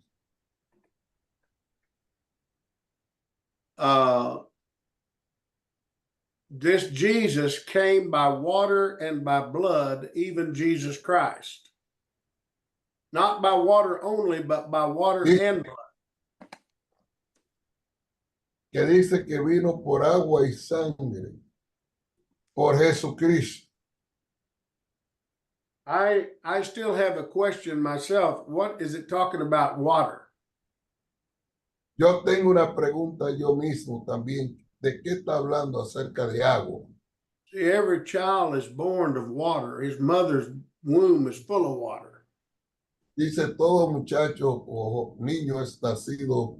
This Jesus came by water and by blood, even Jesus Christ. Not by water only, but by water and blood. Que dice que vino por agua y sangre, por Jesucristo. I still have a question myself. What is it talking about water? Yo tengo una pregunta yo mismo también. ¿De qué está hablando acerca de agua? See, every child is born of water. His mother's womb is full of water. Dice, todo muchacho o niño es nacido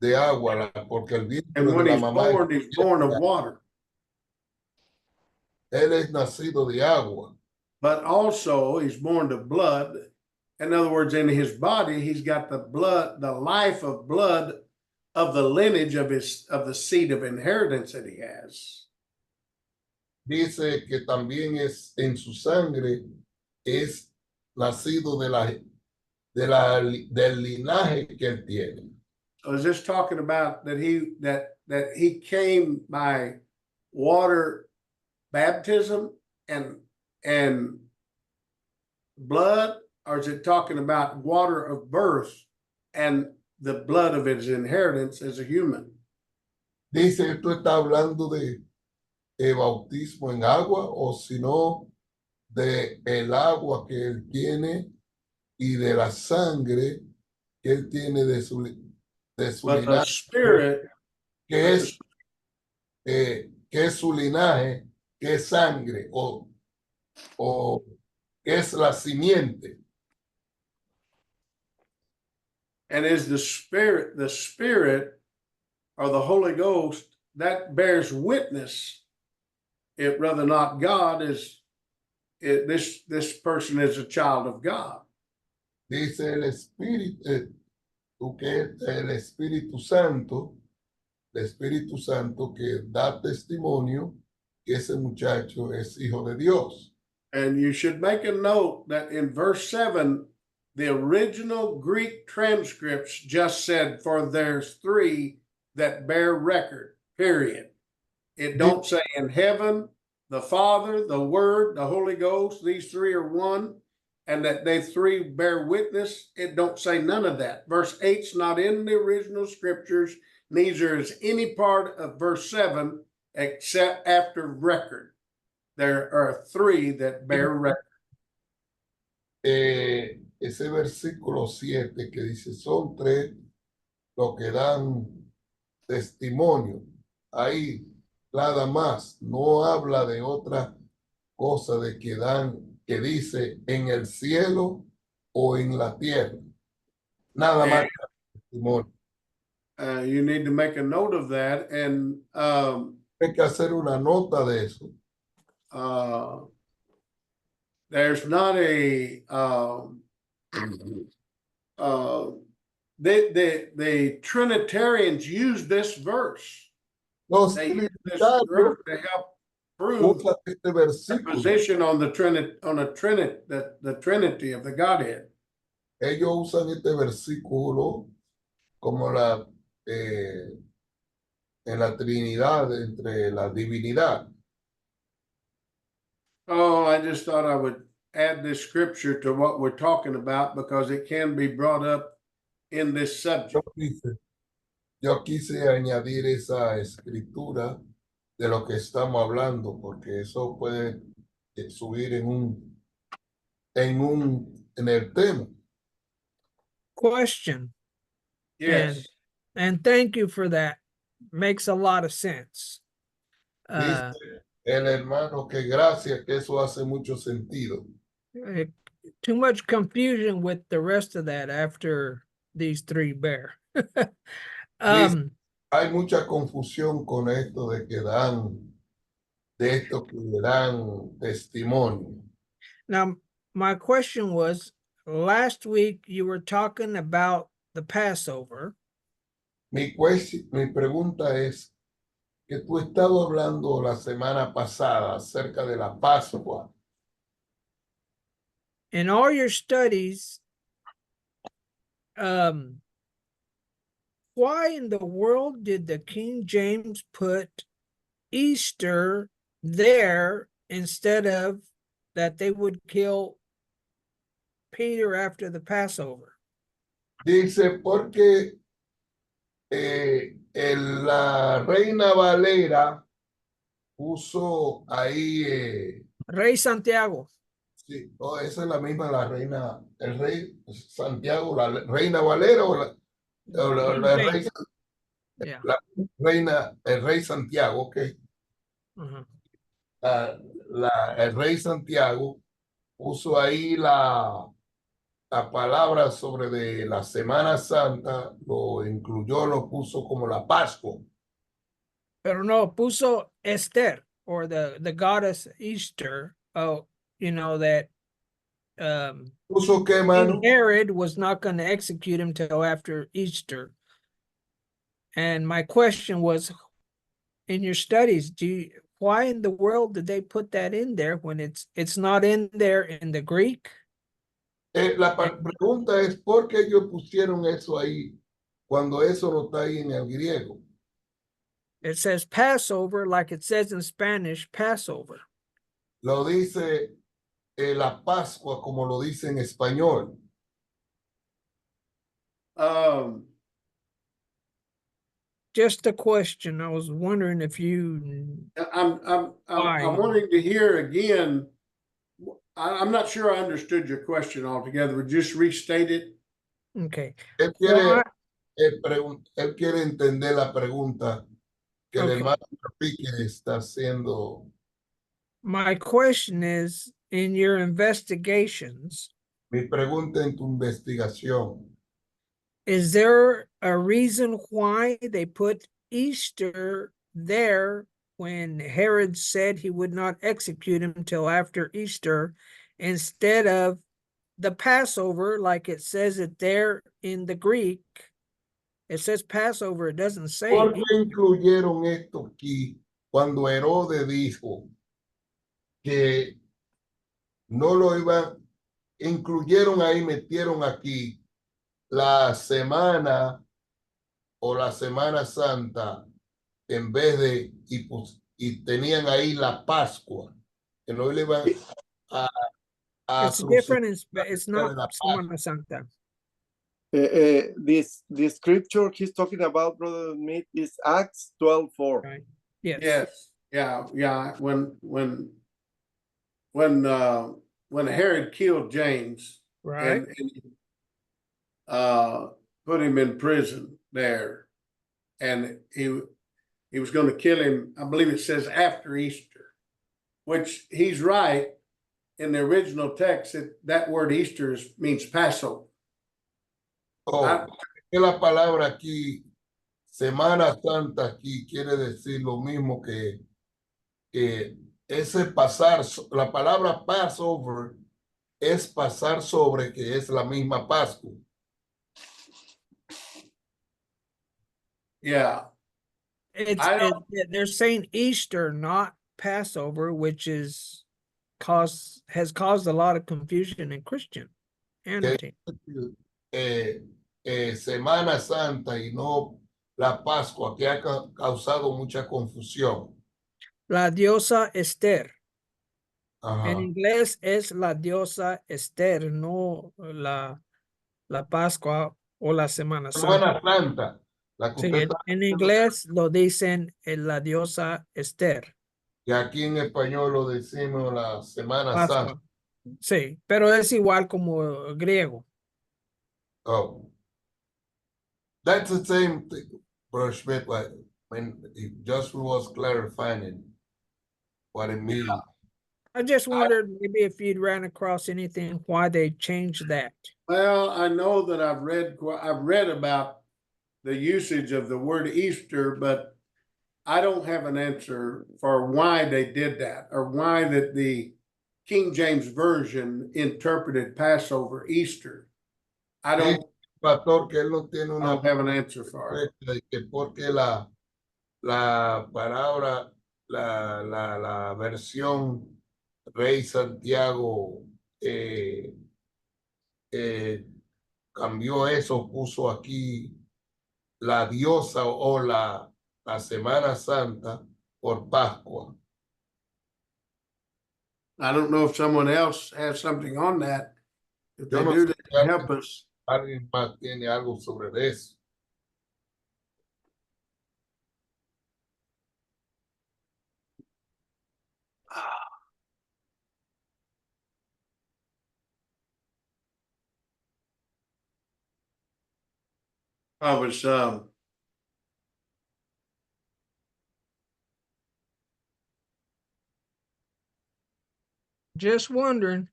de agua, porque el vientre And de when la he's mamá, born of water. él es nacido de agua. But also he's born of blood. In other words, in his body, he's got the blood, the life of blood of the lineage of the seed of inheritance that he has. Dice que también es en su sangre, es nacido del linaje que él tiene. So is this talking about that he came by water baptism and blood, or is it talking about water of birth and the blood of his inheritance as a human? Dice, esto está hablando de bautismo en agua, o si no, de el agua que él tiene y de la sangre que él tiene de su But the linaje, spirit, que es su linaje, que es sangre, o que es la simiente. and is the spirit or the Holy Ghost that bears witness, if rather not God is this person is a child of God. Dice el Espíritu, que es el Espíritu Santo que da testimonio que ese muchacho es hijo de Dios. And you should make a note that in verse 7, the original Greek transcripts just said, for there's three that bear record, period. It don't say in heaven, the Father, the Word, the Holy Ghost, these three are one, and that they three bear witness. It don't say none of that. Verse 8's not in the original scriptures, neither is any part of verse 7 except after record. There are three that bear record. Ese versículo 7 que dice, son tres los que dan testimonio. Ahí nada más, no habla de otra cosa de que dice en el cielo o en la tierra. Nada más testimonio. You need to make a note of that, and hay que hacer una nota de eso. There's not the Trinitarians use this verse. They use this verse to help prove the position on the Trinity of the Godhead. Ellos usan este versículo como en la Trinidad, entre la divinidad. Oh, I just thought I would add this scripture to what we're talking about because it can be brought up in this subject. Yo quise añadir esa escritura de lo que estamos hablando, porque eso puede subir en el tema. Question. Yes. And thank you for that. Makes a lot of sense. Dice el hermano que gracias, que eso hace mucho sentido. Too much confusion with the rest of that after these three bear. Hay mucha confusión con esto de que le dan testimonio. Now, my question was, last week you were talking about the Passover. Mi pregunta es que tú estabas hablando la semana pasada acerca de la Pascua. In all your studies, why in the world did the King James put Easter there instead of that they would kill Peter after the Passover? Dice porque la Reina Valera puso ahí Rey Santiago. Sí, oh, esa es la misma, la reina, el rey Santiago, la reina Valera o la rey, Yeah. la reina, el rey Santiago, ok. Uh-huh. El rey Santiago puso ahí la palabra sobre de la Semana Santa, lo incluyó, lo puso como la Pascua. Pero no, puso Esther, or the goddess Easter. Oh, you know that Puso qué, King mano. Herod was not going to execute him till after Easter. And my question was, in your studies, why in the world did they put that in there when it's not in there in the Greek? La pregunta es ¿por qué ellos pusieron eso ahí cuando eso no está ahí en el griego? It says Passover, like it says in Spanish, Passover. Lo dice la Pascua como lo dice en español. Just a question. I was wondering if you. I'm wanting to hear again. I'm not sure I understood your question altogether. Would you just restate it? Okay. Él quiere entender la pregunta que el Okay. hermano Enrique está haciendo. My question is, in your investigations, Mi pregunta en tu investigación, is there a reason why they put Easter there when Herod said he would not execute him till after Easter, instead of the Passover, like it says it there in the Greek? It says Passover, it doesn't say. ¿por qué incluyeron esto aquí cuando Herodes dijo que no lo iban, incluyeron ahí, metieron aquí la semana o la Semana Santa en vez de, y tenían ahí la Pascua, que no le iban a It's different, it's not Semana Santa. This scripture he's talking about, Brother Smith, is Acts 12:4. Right. Yes. Yes. Yeah. When Herod killed James, Right. and put him in prison there, and he was going to kill him. I believe it says after Easter, which he's right. In the original text, that word Easter means Passover. Oh, que la palabra aquí, Semana Santa, aquí quiere decir lo mismo que ese pasar, la palabra Passover es pasar sobre, que es la misma Pascua. Yeah. They're saying Easter, not Passover, which has caused a lot of confusion in Christianity. Semana Santa y no la Pascua, que ha causado mucha confusión. La diosa Esther. Ajá. En inglés es la diosa Esther, no la Pascua o la Semana Santa. Semana Santa. La que Sí, usted está en inglés lo dicen la diosa Esther. y aquí en español lo decimos la Semana Pascua. Santa. Sí, pero es igual como griego. Oh. That's the same thing, Brother Schmidt, when it just was clarifying what it means. I just wondered maybe if you'd ran across anything why they changed that. Well, I know that I've read about the usage of the word Easter, but I don't have an answer for why they did that, or why that the King James Version interpreted Passover Easter. I don't Pastor, que él no tiene I una don't have an answer for it. de que porque la palabra, la versión Rey Santiago cambió eso, puso aquí la diosa o la Semana Santa por Pascua. I don't know if someone else has something on that. If they Yo no do, sé they si can help us. alguien más tiene algo sobre eso. I was, Just wondering.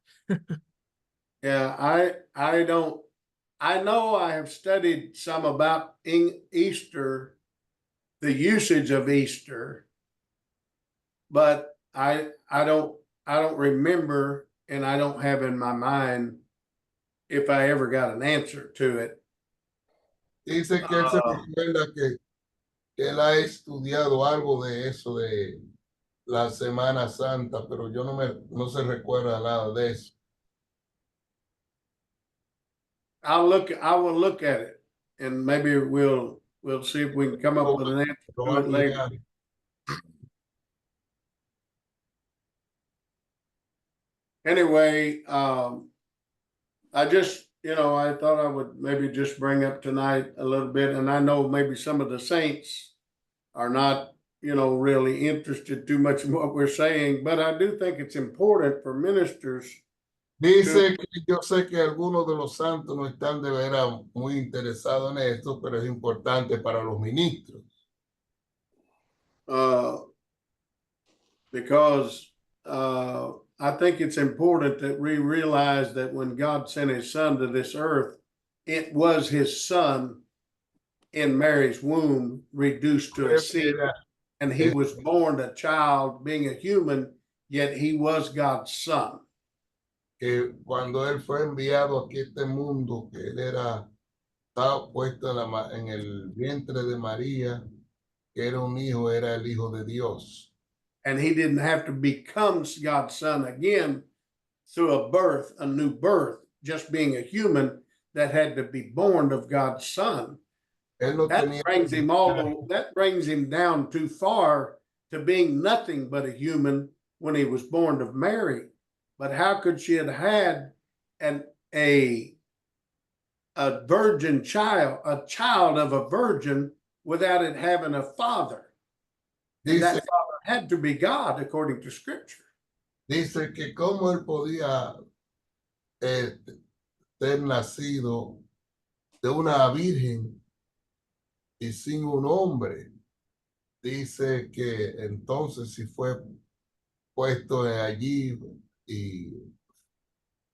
yeah, I don't, I know I have studied some about Easter, the usage of Easter, but I don't remember, and I don't have in my mind if I ever got an answer to it. Dice que él se recuerda que él ha estudiado algo de eso de la Semana Santa, pero yo no se recuerda nada de eso. I will look at it, and maybe we'll see if we can come up with an answer Lo to va a it later. mirar. Anyway, I just, I thought I would maybe just bring up tonight a little bit, and I know maybe some of the saints are not, really interested too much in what we're saying, but I do think it's important for ministers. Dice que yo sé que algunos de los santos no están de veras muy interesados en esto, pero es importante para los ministros. Because I think it's important that we realize that when God sent his son to this earth, it was his son in Mary's womb reduced to a seed, and he was born a child, being a human, yet he was God's son. Que cuando él fue enviado aquí a este mundo, que él estaba puesto en el vientre de María, que era un hijo, era el hijo de Dios. And he didn't have to become God's son again through a birth, a new birth, just being a human that had to be born of God's son. That brings him down too far to being nothing but a human when he was born of Mary. But how could she have had a virgin child, a child of a virgin, without it having a father? And that father had to be God, according to Scripture. Dice que cómo él podía ser nacido de una virgen y sin un hombre. Dice que entonces si fue puesto allí y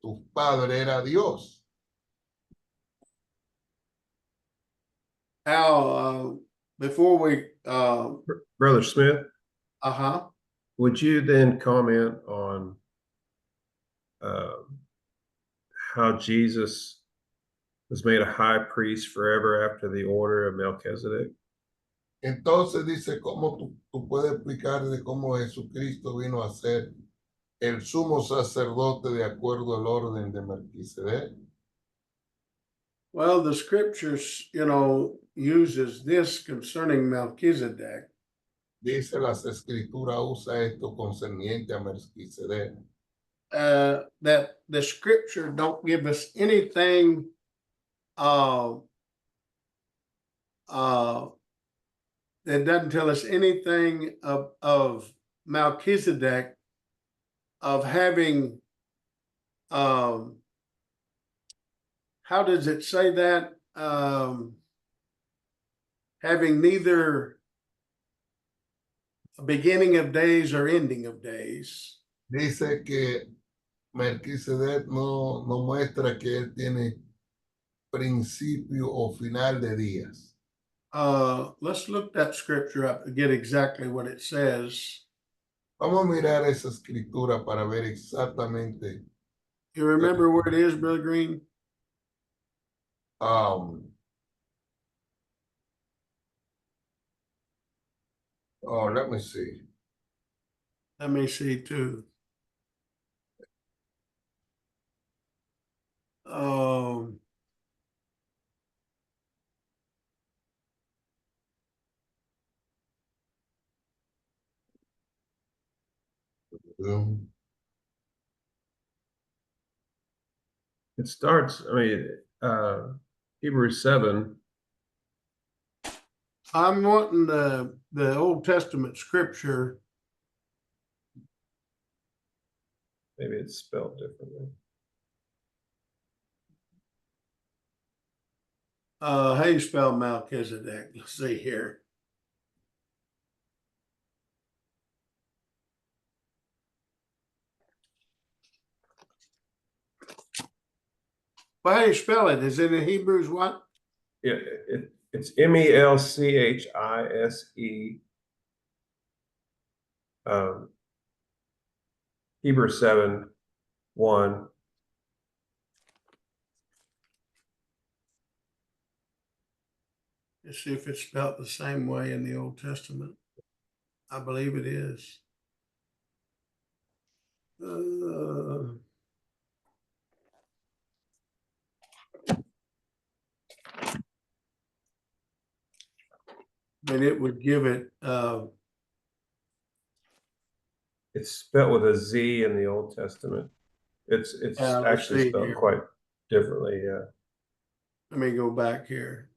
tu padre era Dios. Al, before we, Brother Smith, uh-huh. would you then comment on how Jesus was made a high priest forever after the order of Melchizedek? Entonces dice cómo tú puedes explicar de cómo Jesucristo vino a ser el sumo sacerdote de acuerdo al orden de Melquisedec. Well, the scriptures, uses this concerning Melchizedek. Dice las escrituras usa esto concerniente a Melquisedec. That the scripture don't give us anything it doesn't tell us anything of Melchizedek of having how does it say that? Having neither a beginning of days or ending of days. Dice que Melquisedec no muestra que él tiene principio o final de días. Let's look that scripture up to get exactly what it says. Vamos a mirar esa escritura para ver exactamente. You remember where it is, Brother Green? Let me see. Let me see too. It starts, Hebrews 7. I'm wanting the Old Testament scripture. Maybe it's spelled differently. How you spell Melchizedek? Let's see here. Well, how do you spell it? Is it in Hebrews what? Yeah, it's Melchise. Hebrews 7:1. Let's see if it's spelled the same way in the Old Testament. I believe it is. And it would give it It's spelled with a Z in the Old Testament. It's actually spelled here. quite differently. Yeah. Let me go back here.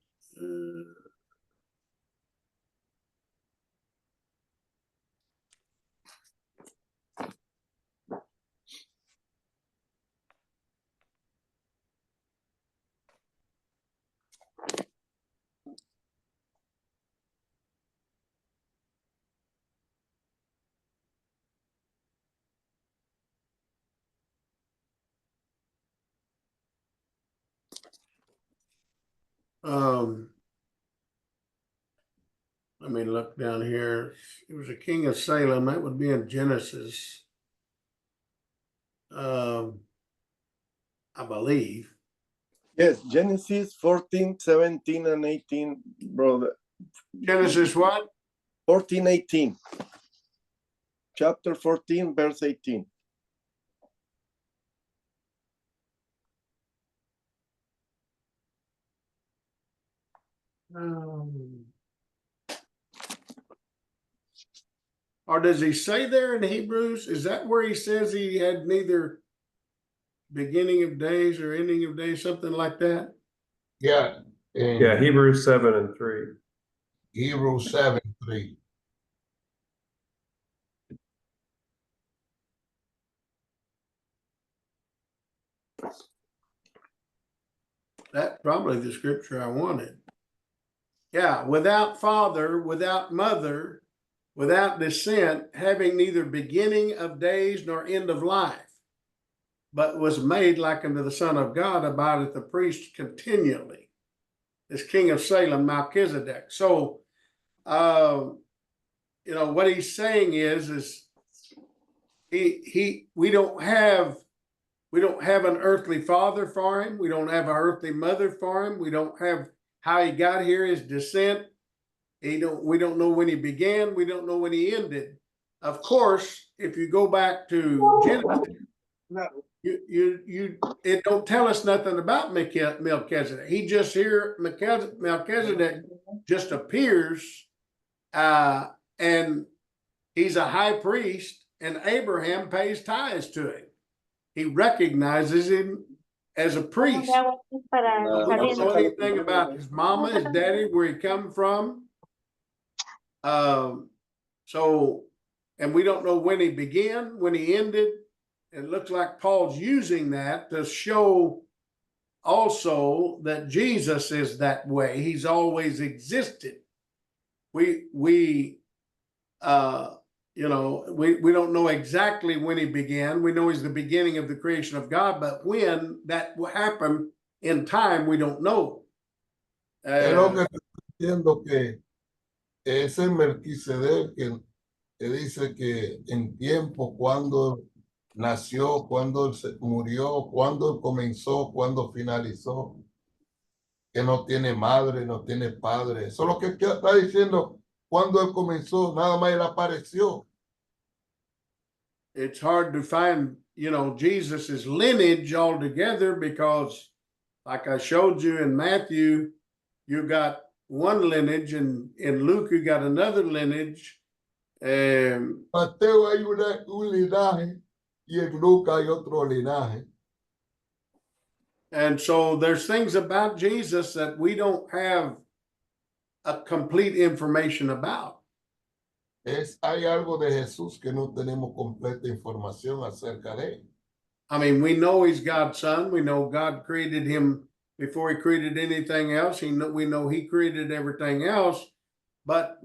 Let me look down here. It was a king of Salem. That would be in Genesis. I believe. Yes, Genesis 14, 17, and 18, brother. Genesis what? 14, 18. Chapter 14, verse 18. Or does he say there in Hebrews? Is that where he says he had neither beginning of days or ending of days, something like that? Yeah. Yeah, Hebrews 7:3. Hebrews 7:3. That's probably the scripture I wanted. Yeah, without father, without mother, without descent, having neither beginning of days nor end of life, but was made like unto the Son of God, abideth the priest continually. This king of Salem, Melchizedek. So, what he's saying is we don't have an earthly father for him. We don't have an earthly mother for him. We don't have how he got here, his descent. We don't know when he began. We don't know when he ended. Of course, if you go back to Genesis, it don't tell us nothing about Melchizedek. He just here, Melchizedek just appears, and he's a high priest, and Abraham pays tithes to him. He recognizes him as a priest. We don't know anything about his mama, his daddy, where he come from. And we don't know when he began, when he ended. It looks like Paul's using that to show also that Jesus is that way. He's always existed. We don't know exactly when he began. We know he's the beginning of the creation of God, but when that will happen in time, we don't know. Entiendo que es el Melquisedec que dice que en tiempo, cuando nació, cuando murió, cuando comenzó, cuando finalizó, que no tiene madre, no tiene padre. Eso es lo que está diciendo. Cuando él comenzó, nada más él apareció. It's hard to find, Jesus's lineage altogether because, like I showed you in Matthew, you got one lineage, and in Luke you got another lineage. Mateo hay un linaje y en Lucas hay otro linaje. And so there's things about Jesus that we don't have a complete information about. Hay algo de Jesús que no tenemos completa información acerca de él. I mean, we know he's God's son. We know God created him before he created anything else. We know he created everything else, but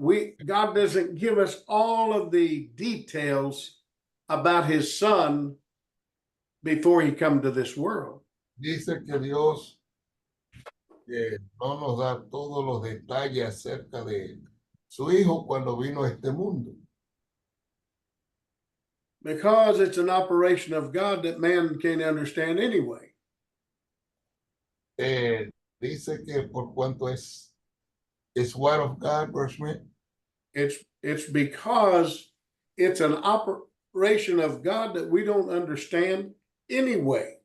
God doesn't give us all of the details about his son before he come to this world. Dice que Dios no nos da todos los detalles acerca de su hijo cuando vino a este mundo. Because it's an operation of God that man can't understand anyway. Dice que por cuanto es word of God, verse 9. It's because it's an operation of God that we don't understand anyway.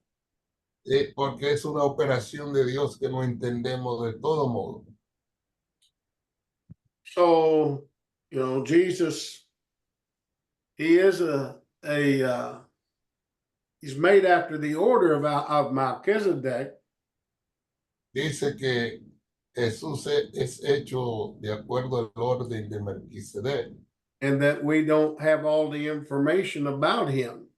Porque es una operación de Dios que no entendemos de todo modo. So, Jesus, he is he's made after the order of Melchizedek. Dice que Jesús es hecho de acuerdo al orden de Melquisedec. And that we don't have all the information about him.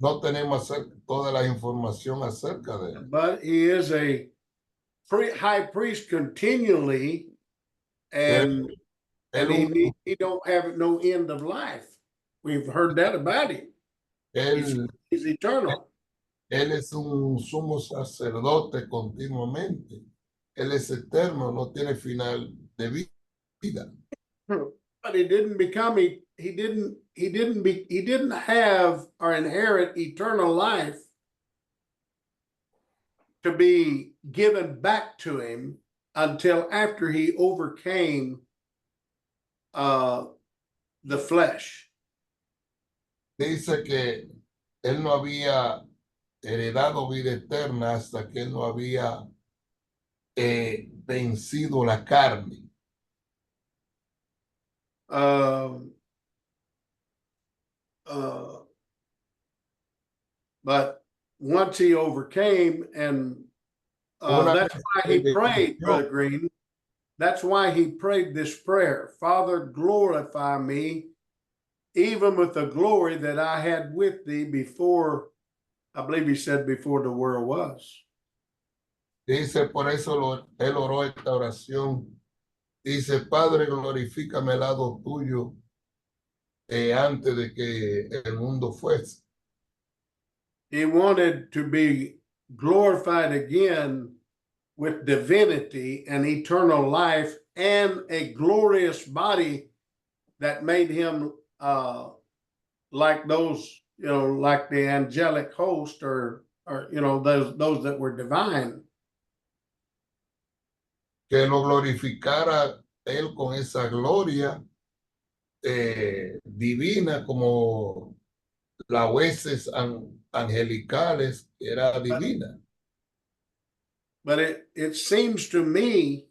No tenemos toda la información acerca de él. But he is a high priest continually, and he don't have no end of life. We've heard that about him. He's eternal. Él es un sumo sacerdote continuamente. Él es eterno, no tiene final de vida. But he didn't become he didn't have or inherit eternal life to be given back to him until after he overcame the flesh. Dice que él no había heredado vida eterna hasta que él no había vencido la carne. But once he overcame, and that's why he prayed, Brother Green. That's why he prayed this prayer: Father, glorify me, even with the glory that I had with thee before, I believe he said, before the world was. Dice, por eso él oró esta oración. Dice, Padre, glorifícame al lado tuyo antes de que el mundo fuese. He wanted to be glorified again with divinity and eternal life and a glorious body that made him like those, like the angelic host or those that were divine. Que lo glorificara él con esa gloria divina como las huestes angelicales, era divina. But it seems to me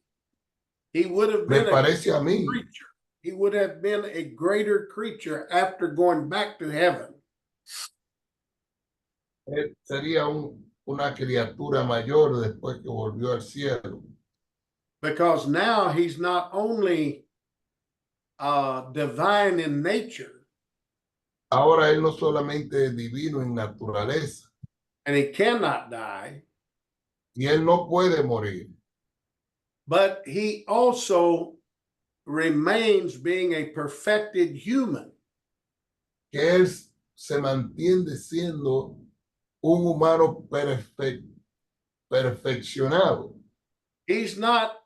he would have been a creature. He would have been a greater creature after going back to heaven. Él sería una criatura mayor después que volvió al cielo. Because now he's not only divine in nature. Ahora él no solamente es divino en naturaleza. And he cannot die. Y él no puede morir. But he also remains being a perfected human. Que él se mantiene siendo un humano perfeccionado. He's not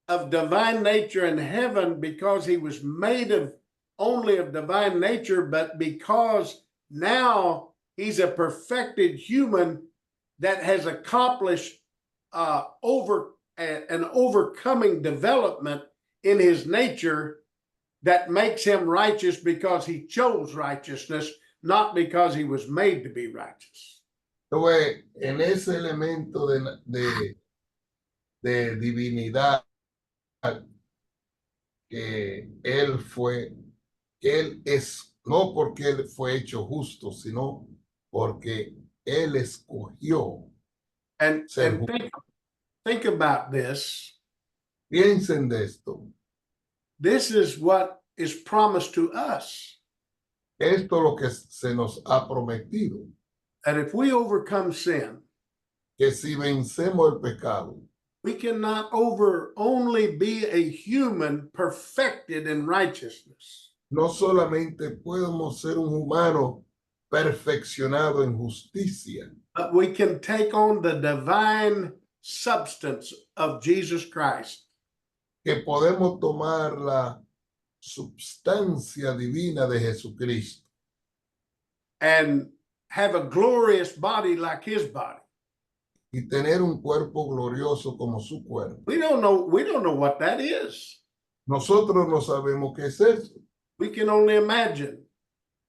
of divine nature in heaven because he was made only of divine nature, but because now he's a perfected human that has accomplished an overcoming development in his nature that makes him righteous because he chose righteousness, not because he was made to be righteous. Entonces, en ese elemento de divinidad que él es, no porque él fue hecho justo, sino porque él escogió. And think about this. Piensen de esto. This is what is promised to us. Esto es lo que se nos ha prometido. that if we overcome sin, que si vencemos el pecado, we cannot only be a human perfected in righteousness, no solamente podemos ser un humano perfeccionado en justicia, but we can take on the divine substance of Jesus Christ. que podemos tomar la substancia divina de Jesucristo And have a glorious body like his body. y tener un cuerpo glorioso como su cuerpo. We don't know what that is. Nosotros no sabemos qué es eso. We can only imagine.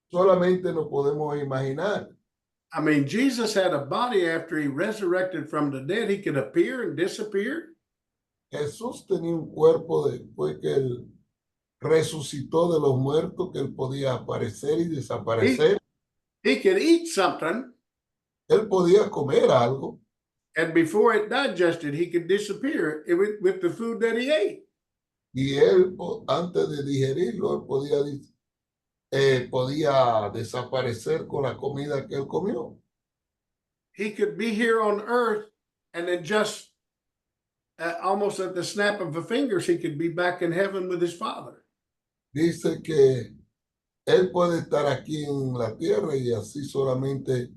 Solamente nos podemos imaginar. I mean, Jesus had a body after he resurrected from the dead. He could appear and disappear. Jesús tenía un cuerpo después que él resucitó de los muertos, que él podía aparecer y desaparecer. He could eat something, Él podía comer algo and before it digested, he could disappear with the food that he ate. y él, antes de digerirlo, él podía desaparecer con la comida que él comió. He could be here on earth, and then just almost at the snap of the fingers, he could be back in heaven with his Father. Dice que él puede estar aquí en la tierra y así solamente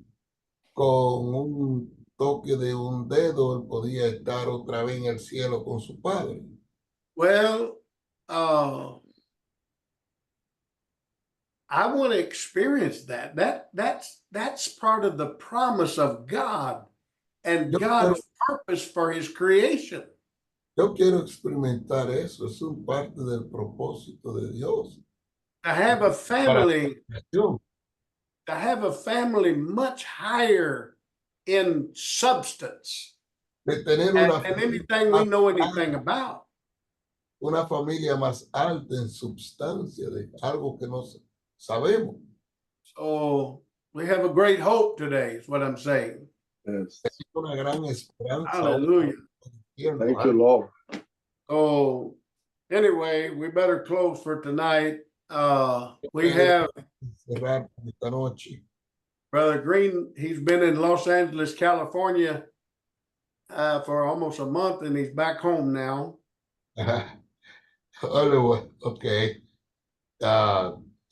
con un toque de un dedo él podía estar otra vez en el cielo con su Padre. Well, I want to experience that. That's part of the promise of God and God's purpose for his creation. Yo quiero experimentar eso, es un parte del propósito de Dios. To have a family much higher in substance De tener than anything we know anything about. Una familia más alta en substancia de algo que no sabemos. So we have a great hope today, is what I'm saying. Yes. Es una gran esperanza. Hallelujah. Thank you, Lord. So anyway, we better close for tonight. We have Cerrar esta noche. Brother Green. He's been in Los Angeles, California, for almost a month, and he's back home now. Okay.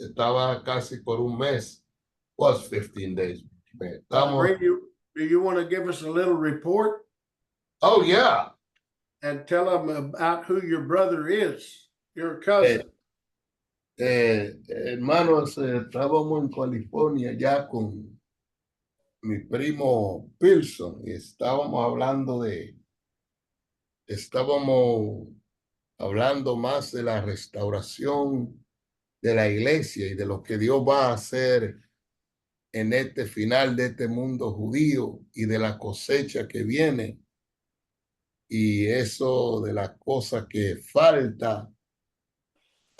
Estaba casi por un mes. Was 15 days. Green, do you want to give us a little report Oh, yeah. and tell them about who your brother is, your cousin? Hermanos, estábamos en California ya con mi primo Pilson y estábamos hablando más de la restauración de la iglesia y de lo que Dios va a hacer en este final de este mundo judío y de la cosecha que viene y eso de las cosas que falta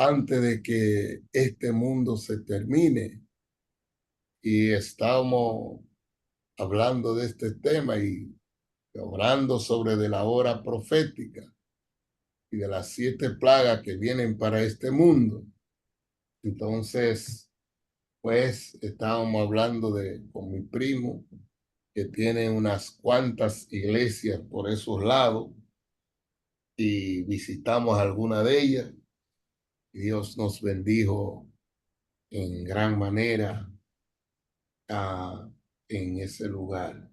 antes de que este mundo se termine. Y estábamos hablando de este tema y hablando sobre de la hora profética y de las 7 plagas que vienen para este mundo. Entonces, pues estábamos hablando con mi primo que tiene unas cuantas iglesias por esos lados y visitamos alguna de ellas. Y Dios nos bendijo en gran manera en ese lugar.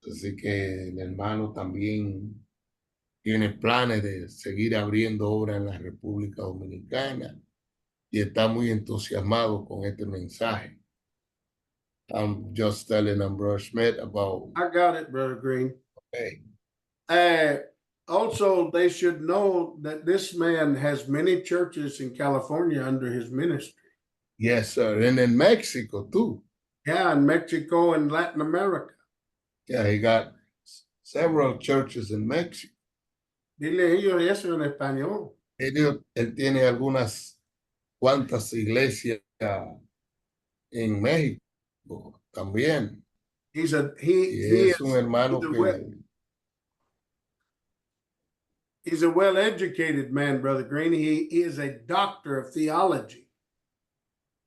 Así que el hermano también tiene planes de seguir abriendo obra en la República Dominicana y está muy entusiasmado con este mensaje. I'm just telling Brother Schmidt about. I got it, Brother Green. Okay. Also, they should know that this man has many churches in California under his ministry. Yes, sir. And in Mexico, too. Yeah, in Mexico and Latin America. Yeah, he got several churches in Mexico. Dile ellos eso en español. Él tiene algunas cuantas iglesias en México también. He es un hermano he's a well-educated man, Brother Green. He is a doctor of theology.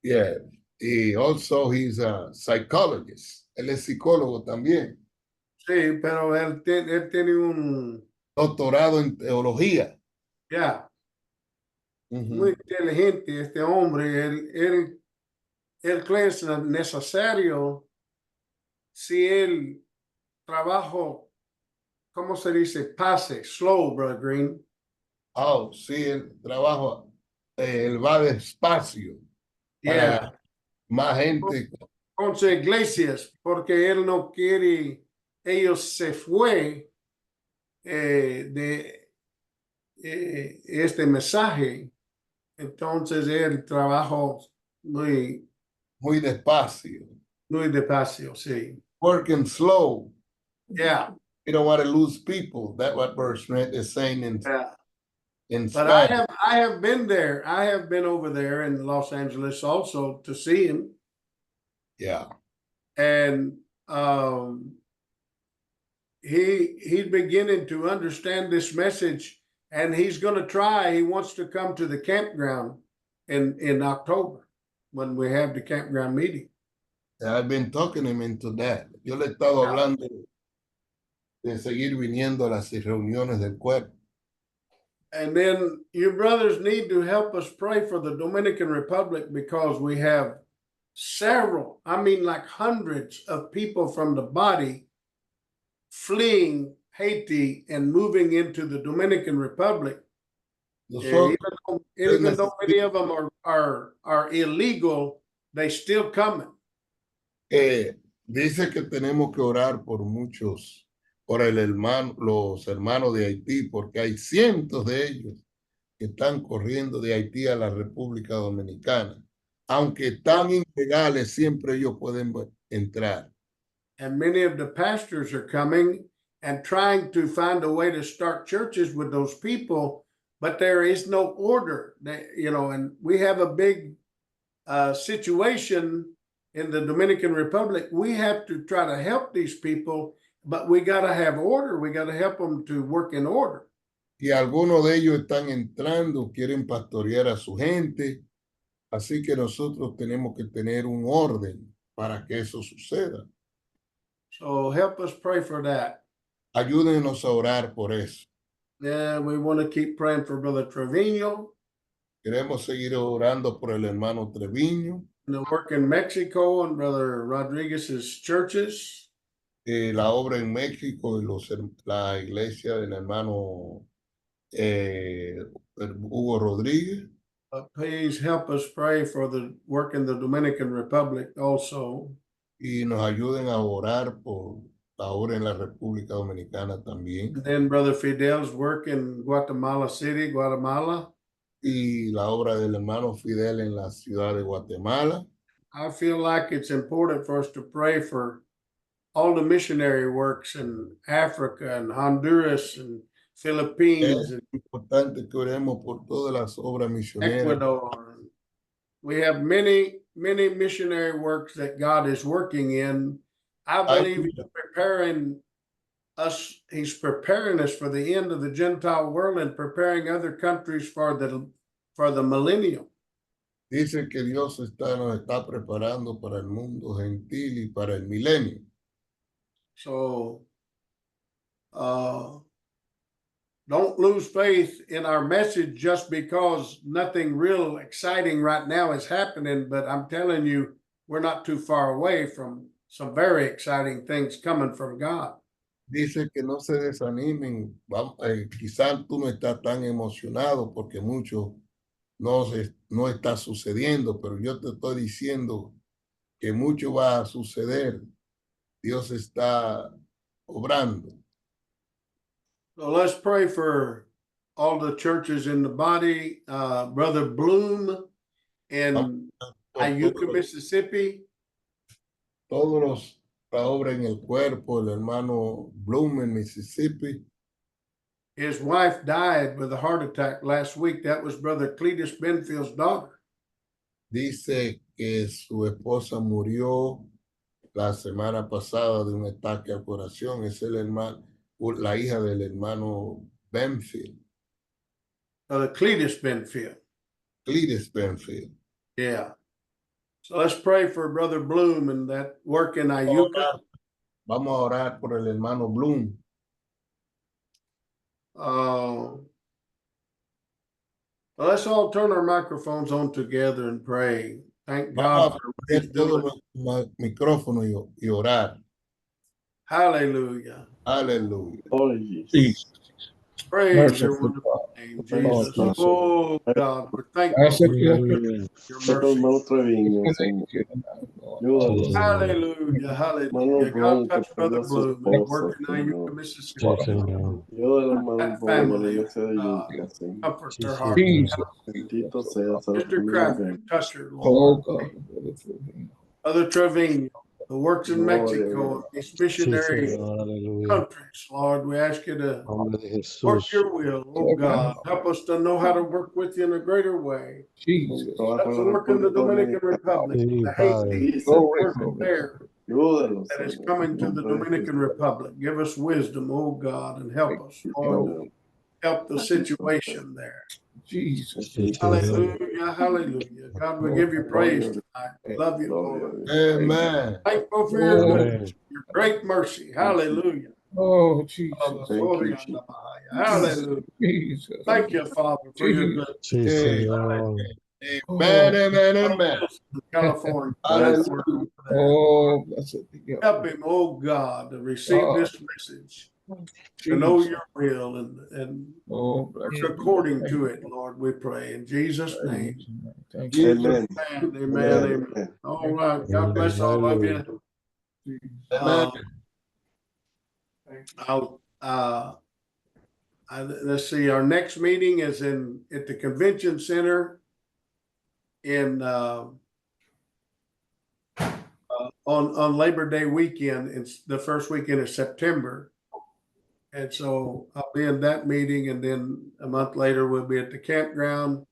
Yeah, Y also he's a psychologist. Él es psicólogo también. Sí, pero él tiene un, Doctorado en teología. ya, Ujú. muy inteligente este hombre. Él cree es necesario si el trabajo, ¿cómo se dice? Pase, slow, Brother Green. Oh, sí, el trabajo, él va despacio para Yeah. más gente. Con sus iglesias, porque él no quiere, ellos se fue de este mensaje. Entonces él trabajó muy, Muy despacio. muy despacio, sí. Working slow. Yeah. You don't want to lose people. That's what verse Smith is saying Yeah. in But Spanish. I have been there. I have been over there in Los Angeles also to see him. Yeah. And he's beginning to understand this message, and he's going to try. He wants to come to the campground in October when we have the campground meeting. I've been talking him into that. Yo le he estado hablando de seguir viniendo a las reuniones del cuerpo. And then you brothers need to help us pray for the Dominican Republic because we have several, I mean, like hundreds of people from the body fleeing Haiti and moving into the Dominican Republic. Nosotros, Even though many of them are illegal, they still coming. dice que tenemos que orar por muchos, por los hermanos de Haití, porque hay cientos de ellos que están corriendo de Haití a la República Dominicana. Aunque están ilegales, siempre ellos pueden entrar. And many of the pastors are coming and trying to find a way to start churches with those people, but there is no order. And we have a big situation in the Dominican Republic. We have to try to help these people, but we got to have order. We got to help them to work in order. Y algunos de ellos están entrando, quieren pastorear a su gente, así que nosotros tenemos que tener un orden para que eso suceda. So help us pray for that. Ayúdenos a orar por eso. Yeah, we want to keep praying for Brother Trevino. Queremos seguir orando por el hermano Treviño. And the work in Mexico and Brother Rodriguez's churches. La obra en México y la iglesia del hermano Hugo Rodríguez. Please help us pray for the work in the Dominican Republic also. Y nos ayuden a orar por la obra en la República Dominicana también. And then Brother Fidel's work in Guatemala City, Guatemala. Y la obra del hermano Fidel en la ciudad de Guatemala. I feel like it's important for us to pray for all the missionary works in Africa and Honduras and Philippines. Es importante que oremos por todas las obras misioneras. Ecuador. We have many missionary works that God is working in. I believe He's preparing us. He's preparing us for the end of the Gentile world and preparing other countries for the millennium. Dice que Dios nos está preparando para el mundo gentil y para el milenio. So, don't lose faith in our message just because nothing real exciting right now is happening. But I'm telling you, we're not too far away from some very exciting things coming from God. Dice que no se desanimen. Quizás tú no estás tan emocionado porque mucho no está sucediendo, pero yo te estoy diciendo que mucho va a suceder. Dios está obrando. So let's pray for all the churches in the body. Brother Bloom in Iuka, Mississippi. Todos la obra en el cuerpo, el hermano Bloom en Mississippi. His wife died with a heart attack last week. That was Brother Cletus Benfield's daughter. Dice que su esposa murió la semana pasada de un ataque al corazón. Es la hija del hermano Benfield. Brother Cletus Benfield. Cletus Benfield. Yeah. So let's pray for Brother Bloom and that work in Ayuka. Vamos a orar por el hermano Bloom. Let's all turn our microphones on together and pray. Thank God Vamos for a what He's prender todos doing. los micrófonos y orar. Hallelujah. Aleluya. Oh, Jesus. Jesus. Praise your Merciful wonderful name, Thank Jesus. you. Oh God, we're thankful Gracias, for Dios. your Hermano mercy. Treviño, Señor. Ayúdalos. Hallelujah, Hermano hallelujah. Ron, God que touch Brother perdió a su Bloom and esposa, work in Ayuka, Señor. Mississippi. Ayuda al hermano That Ron de la family, iglesia de God, Yucca, Señor. comfort their heart. Jesus. Bendito seas a la Mr. familia Cracker, de touch her, Oh, Lord. God. Other Trevino, the works in Gloria, Mexico, Dios. these missionary countries, Lord, we ask you to work your will, oh God. Help us to know how to work with you in a greater way. Jesus. Help us to work in the Dominican Republic, the Haiti, Dice, Glory, work there ayúdalos, that is Señor. coming to En the nombre de Dominican Jesús. Republic. Give us wisdom, oh God, and help us, Lord. Help the situation there. Jesus. Hallelujah, hallelujah. God, we give you praise tonight. Love you, Gloria a Lord. Dios. Amen. Thankful for your Oh, goodness, your great mercy. Hallelujah. oh, Jesus. Thank you, Jesus. Hallelujah. Jesus. Thank you, Father, for your goodness. Amen. Oh, Amen. Amen. California. Hallelujah. oh, blessed be God. Help him, oh God, to receive this message, to know Jesus. your will and Oh, blessed work be according God. to it, Lord, we pray. In Jesus' name. Thank you. Amen. Amen, amen, Amen. amen. All right. God bless all of you. Amen. Let's see, our next meeting is at the Convention Center in on Labor Day weekend. It's the first weekend of September. And so I'll be in that meeting, and then a month later we'll be at the campground.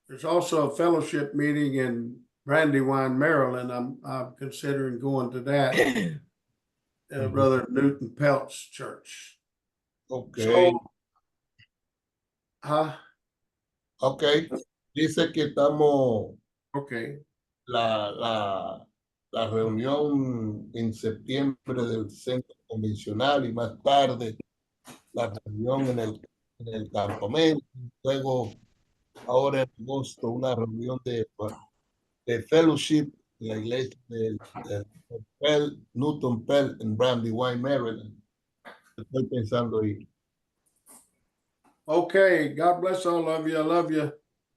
There's also a fellowship meeting in Brandywine, Maryland. I'm considering going to that. Brother Newton Pelt's church. Okay. So, Okay. Dice que estamos okay. la reunión en septiembre del centro convencional y más tarde la reunión en el campamento. Luego, ahora en agosto, una reunión de fellowship de la iglesia de Newton Pell en Brandywine, Maryland. Estoy pensando ir. Okay. God bless all of you. I love you.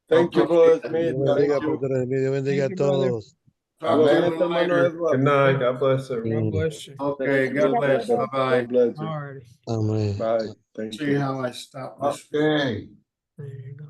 Thank you, Brother Smith. Dios bendiga, Thank you. Pastor Emilio, Dios bendiga a Thank you, brother. todos. Talk Lo to you a ves, little hermano later. Edward. Good night. God bless everyone. God bless you. Okay. Thank you. God bless. Bye bye. God bless you. All righty. Amén. Bye. Thank See you. how I stop this. Okay. There you go.